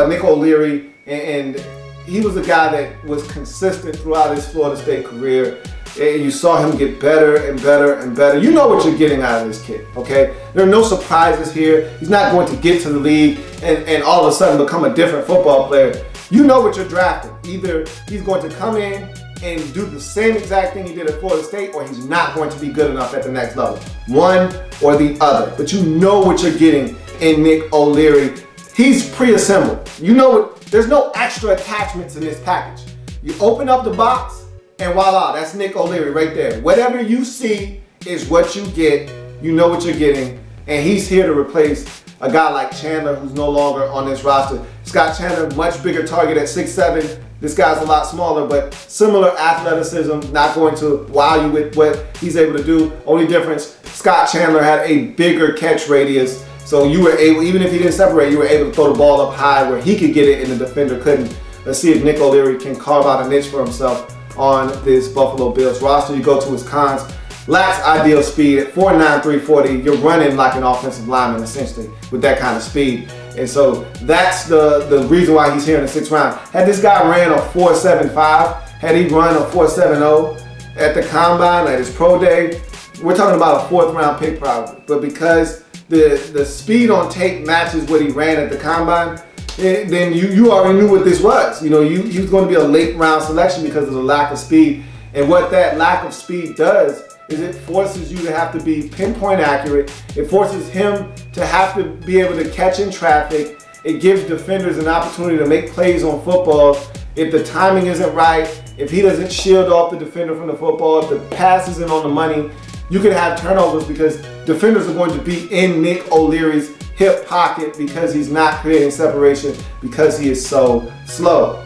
Speaker 1: Nick O'Leary, and he was a guy that was consistent throughout his Florida State career. And you saw him get better and better and better. You know what you're getting out of this kid, okay? There are no surprises here. He's not going to get to the league and all of a sudden become a different football player. You know what you're drafting. Either he's going to come in and do the same exact thing he did at Florida State, or he's not going to be good enough at the next level. One or the other. But you know what you're getting in Nick O'Leary. He's pre-assembled. You know what? There's no extra attachments in this package. You open up the box, and voila, that's Nick O'Leary right there. Whatever you see is what you get. You know what you're getting. And he's here to replace a guy like Chandler, who's no longer on this roster. Scott Chandler, much bigger target at 6'7". This guy's a lot smaller, but similar athleticism, not going to wow you with what he's able to do. Only difference, Scott Chandler had a bigger catch radius, so you were able, even if he didn't separate, you were able to throw the ball up high where he could get it and the defender couldn't. Let's see if Nick O'Leary can carve out a niche for himself on this Buffalo Bills roster. You go to his cons. Lacks ideal speed. At 4'9", 340, you're running like an offensive lineman essentially with that kind of speed. And so that's the reason why he's here in the 6th round. Had this guy ran a 4.75, had he run a 4.70 at the combine, at his pro day, we're talking about a 4th round pick probably. But because the speed on tape matches what he ran at the combine, then you already knew what this was. You know, he was going to be a late round selection because of the lack of speed. And what that lack of speed does is it forces you to have to be pinpoint accurate. It forces him to have to be able to catch in traffic. It gives defenders an opportunity to make plays on football. If the timing isn't right, if he doesn't shield off the defender from the football, if the pass isn't on the money, you can have turnovers because defenders are going to be in Nick O'Leary's hip pocket because he's not creating separation because he is so slow.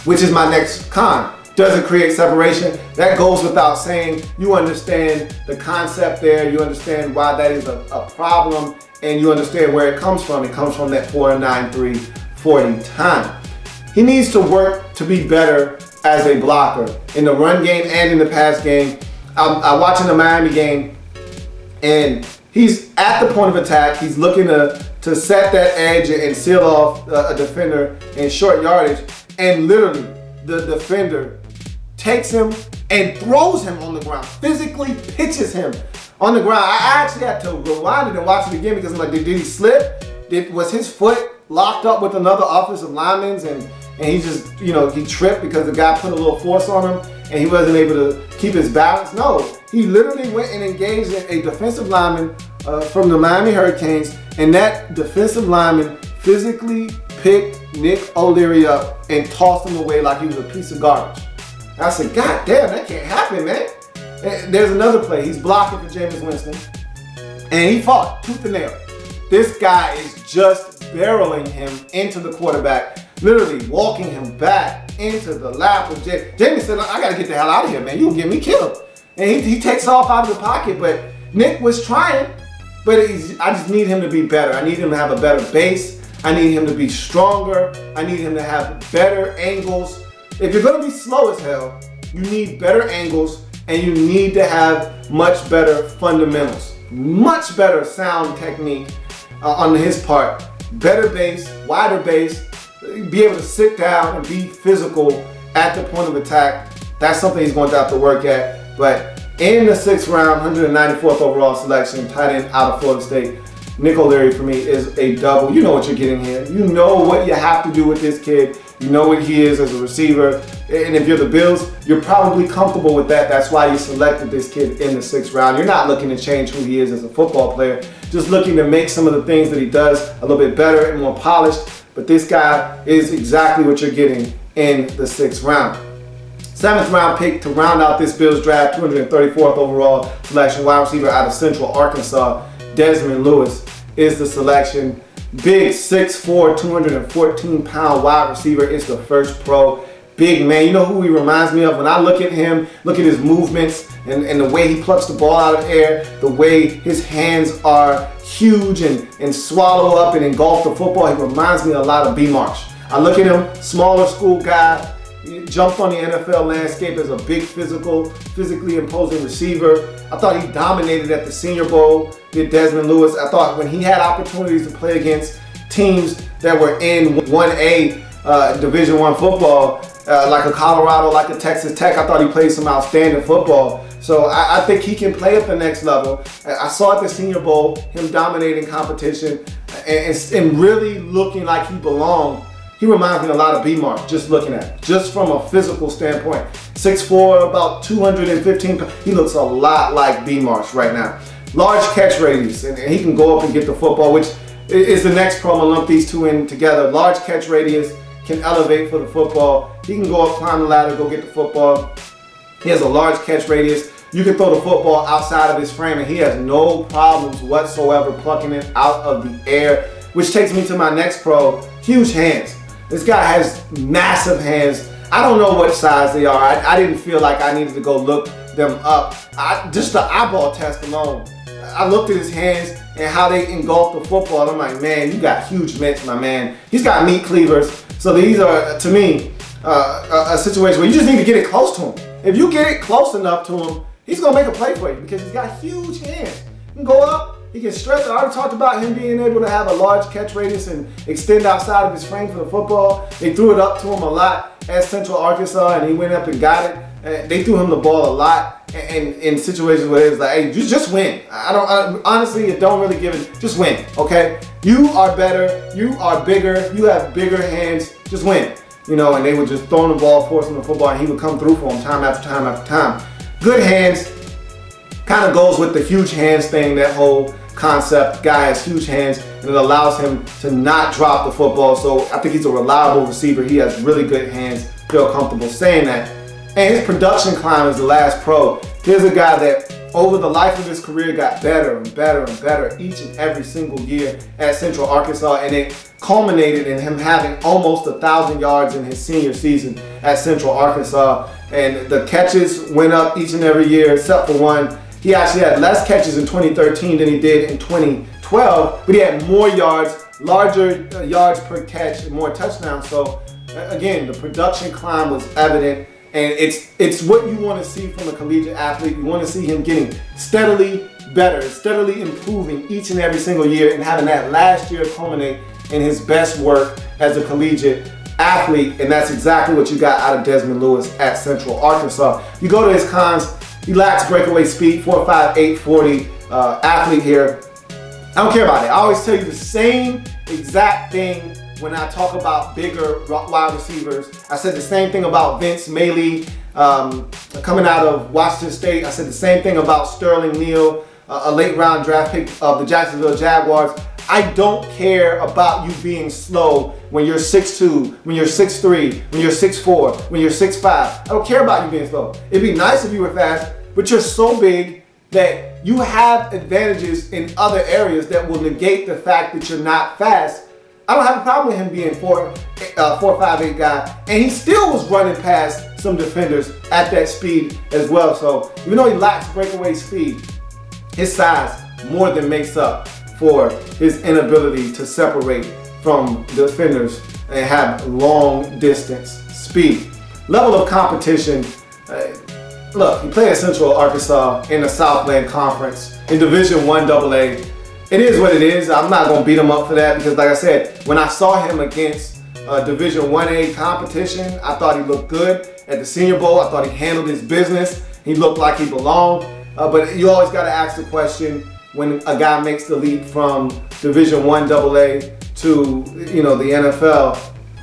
Speaker 1: Which is my next con. Doesn't create separation. That goes without saying. You understand the concept there. You understand why that is a problem, and you understand where it comes from. It comes from that 4'9", 340 time. He needs to work to be better as a blocker in the run game and in the pass game. I'm watching the Miami game, and he's at the point of attack. He's looking to set that edge and seal off a defender in short yardage, and literally the defender takes him and throws him on the ground, physically pitches him on the ground. I actually had to rewind it and watch it again because I'm like, did he slip? Was his foot locked up with another offensive lineman's and he just, you know, he tripped because the guy put a little force on him and he wasn't able to keep his balance? No, he literally went and engaged a defensive lineman from the Miami Hurricanes, and that defensive lineman physically picked Nick O'Leary up and tossed him away like he was a piece of garbage. I said, God damn, that can't happen, man. And there's another play. He's blocking for Jameis Winston, and he fought tooth and nail. This guy is just barreling him into the quarterback, literally walking him back into the lap of Jameis. Jameis said, I got to get the hell out of here, man. You can get me killed. And he takes off out of the pocket, but Nick was trying, but I just need him to be better. I need him to have a better base. I need him to be stronger. I need him to have better angles. If you're going to be slow as hell, you need better angles and you need to have much better fundamentals. Much better sound technique on his part. Better base, wider base, be able to sit down and be physical at the point of attack. That's something he's going to have to work at. But in the 6th round, 194th overall selection, tight end out of Florida State, Nick O'Leary for me is a double. You know what you're getting here. You know what you have to do with this kid. You know what he is as a receiver. And if you're the Bills, you're probably comfortable with that. That's why you selected this kid in the 6th round. You're not looking to change who he is as a football player. Just looking to make some of the things that he does a little bit better and more polished. But this guy is exactly what you're getting in the 6th round. 7th round pick to round out this Bills draft, 234th overall selection, wide receiver out of Central Arkansas, Desmond Lewis is the selection. Big 6'4", 214-pound wide receiver is the first pro. Big man. You know who he reminds me of? When I look at him, look at his movements and the way he plucks the ball out of the air, the way his hands are huge and swallow up and engulf the football, he reminds me a lot of B. Marsh. I look at him, smaller school guy, he jumped on the NFL landscape as a big physically imposing receiver. I thought he dominated at the Senior Bowl, did Desmond Lewis. I thought when he had opportunities to play against teams that were in 1A Division I football, like a Colorado, like a Texas Tech, I thought he played some outstanding football. So I think he can play at the next level. I saw at the Senior Bowl him dominating competition and really looking like he belonged. He reminds me a lot of B. Marsh, just looking at him, just from a physical standpoint. 6'4", about 215 pounds. He looks a lot like B. Marsh right now. Large catch radius, and he can go up and get the football, which is the next pro. I'm gonna lump these two in together. Large catch radius, can elevate for the football. He can go up, climb the ladder, go get the football. He has a large catch radius. You can throw the football outside of his frame, and he has no problems whatsoever plucking it out of the air, which takes me to my next pro, huge hands. This guy has massive hands. I don't know what size they are. I didn't feel like I needed to go look them up. Just the eyeball test alone. I looked at his hands and how they engulf the football, and I'm like, man, you got huge mitts, my man. He's got meat cleavers. So these are, to me, a situation where you just need to get it close to him. If you get it close enough to him, he's going to make a play for you because he's got huge hands. He can go up. He can stretch. I already talked about him being able to have a large catch radius and extend outside of his frame for the football. They threw it up to him a lot at Central Arkansas, and he went up and got it. They threw him the ball a lot, and in situations where it's like, hey, just win. Honestly, it don't really give it. Just win, okay? You are better. You are bigger. You have bigger hands. Just win. You know, and they would just throw the ball, force him the football, and he would come through for him time after time after time. Good hands. Kind of goes with the huge hands thing, that whole concept. Guy has huge hands, and it allows him to not drop the football. So I think he's a reliable receiver. He has really good hands. Feel comfortable saying that. And his production climb is the last pro. Here's a guy that over the life of his career got better and better and better each and every single year at Central Arkansas, and it culminated in him having almost 1,000 yards in his senior season at Central Arkansas. And the catches went up each and every year except for one. He actually had less catches in 2013 than he did in 2012, but he had more yards, larger yards per catch, and more touchdowns. So again, the production climb was evident, and it's what you want to see from a collegiate athlete. You want to see him getting steadily better, steadily improving each and every single year, and having that last year culminate in his best work as a collegiate athlete, and that's exactly what you got out of Desmond Lewis at Central Arkansas. You go to his cons. He lacks breakaway speed, 4'5", 840 athlete here. I don't care about it. I always tell you the same exact thing when I talk about bigger wide receivers. I said the same thing about Vince Mailey coming out of Washington State. I said the same thing about Sterling Neal, a late round draft pick of the Jacksonville Jaguars. I don't care about you being slow when you're 6'2", when you're 6'3", when you're 6'4", when you're 6'5". I don't care about you being slow. It'd be nice if you were fast, but you're so big that you have advantages in other areas that will negate the fact that you're not fast. I don't have a problem with him being 4'5", 8 guy, and he still was running past some defenders at that speed as well. So even though he lacks breakaway speed, his size more than makes up for his inability to separate from defenders and have long distance speed. Level of competition. Look, he played at Central Arkansas in the Southland Conference in Division I AA. It is what it is. I'm not going to beat him up for that because, like I said, when I saw him against Division 1A competition, I thought he looked good. At the Senior Bowl, I thought he handled his business. He looked like he belonged. But you always got to ask the question when a guy makes the leap from Division I AA to, you know, the NFL,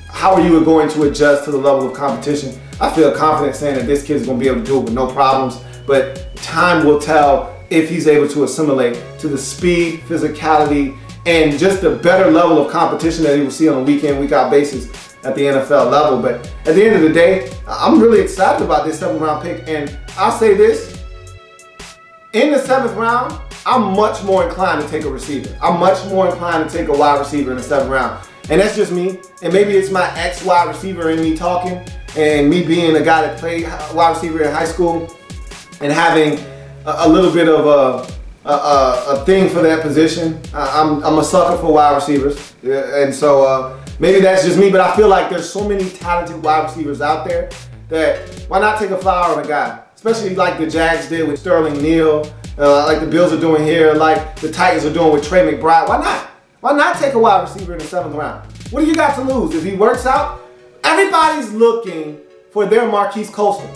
Speaker 1: how are you going to adjust to the level of competition? I feel confident saying that this kid's going to be able to do it with no problems, but time will tell if he's able to assimilate to the speed, physicality, and just the better level of competition that he will see on a week in, week out basis at the NFL level. But at the end of the day, I'm really excited about this 7th round pick. And I'll say this, in the 7th round, I'm much more inclined to take a receiver. I'm much more inclined to take a wide receiver in the 7th round. And that's just me. And maybe it's my ex-wide receiver in me talking, and me being a guy that played wide receiver in high school and having a little bit of a thing for that position. I'm a sucker for wide receivers. And so maybe that's just me, but I feel like there's so many talented wide receivers out there that why not take a flyer on a guy? Especially like the Jags did with Sterling Neal, like the Bills are doing here, like the Titans are doing with Trey McBride. Why not? Why not take a wide receiver in the 7th round? What do you got to lose? If he works out, everybody's looking for their Marquise Colston.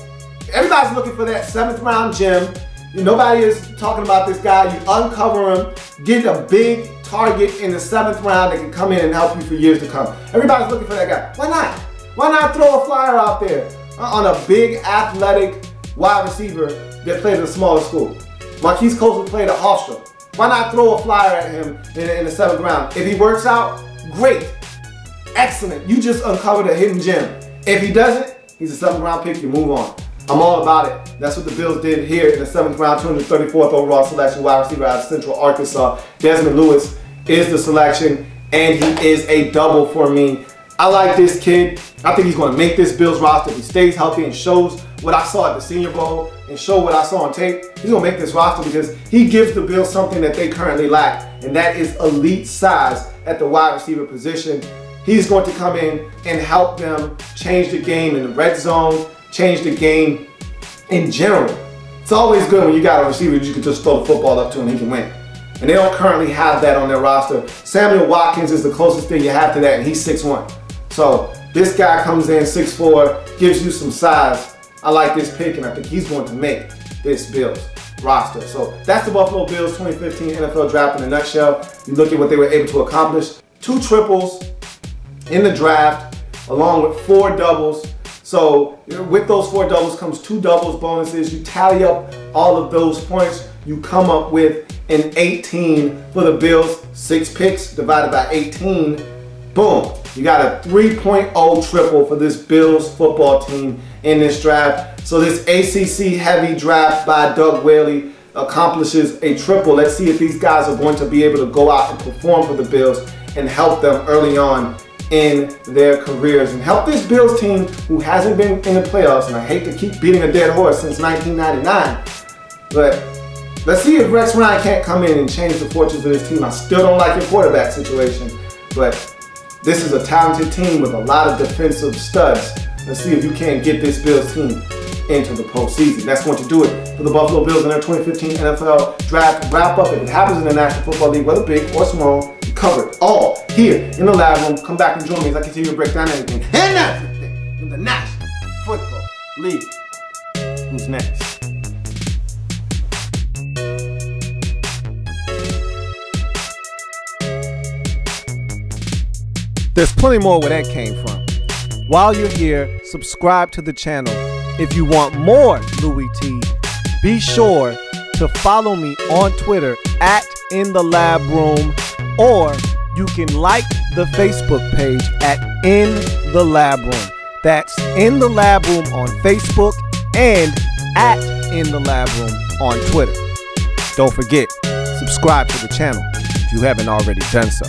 Speaker 1: Everybody's looking for that 7th round gem. Nobody is talking about this guy. You uncover him, get a big target in the 7th round that can come in and help you for years to come. Everybody's looking for that guy. Why not? Why not throw a flyer out there on a big athletic wide receiver that played at a smaller school? Marquise Colston played at Hofstra. Why not throw a flyer at him in the 7th round? If he works out, great. Excellent. You just uncovered a hidden gem. If he doesn't, he's a 7th round pick. You move on. I'm all about it. That's what the Bills did here in the 7th round, 234th overall selection, wide receiver out of Central Arkansas. Desmond Lewis is the selection, and he is a double for me. I like this kid. I think he's going to make this Bills roster if he stays healthy and shows what I saw at the Senior Bowl and show what I saw on tape. He's going to make this roster because he gives the Bills something that they currently lack, and that is elite size at the wide receiver position. He's going to come in and help them change the game in the red zone, change the game in general. It's always good when you got a receiver that you can just throw the football up to and he can win. And they don't currently have that on their roster. Samuel Watkins is the closest thing you have to that, and he's 6'1". So this guy comes in 6'4", gives you some size. I like this pick, and I think he's going to make this Bills roster. So that's the Buffalo Bills 2015 NFL Draft in a nutshell. You look at what they were able to accomplish. 2 triples in the draft, along with 4 doubles. So with those 4 doubles comes 2 doubles bonuses. You tally up all of those points, you come up with an 18 for the Bills. 6 picks divided by 18. Boom. You got a 3.0 triple for this Bills football team in this draft. So this ACC heavy draft by Doug Whaley accomplishes a triple. Let's see if these guys are going to be able to go out and perform for the Bills and help them early on in their careers and help this Bills team who hasn't been in the playoffs. And I hate to keep beating a dead horse since 1999, but let's see if Rex Ryan can't come in and change the fortunes of this team. I still don't like your quarterback situation, but this is a talented team with a lot of defensive studs. Let's see if you can't get this Bills team into the postseason. That's going to do it for the Buffalo Bills in their 2015 NFL Draft wrap-up. If it happens in the National Football League, whether big or small, we cover it all here in the lab room. Come back and join me as I continue to break down everything and everything in the National Football League. Who's next? There's plenty more where that came from. While you're here, subscribe to the channel. If you want more Louie T, be sure to follow me on Twitter at InTheLabRoom, or you can like the Facebook page at In The Lab Room. That's In The Lab Room on Facebook and at In The Lab Room on Twitter. Don't forget, subscribe to the channel if you haven't already done so.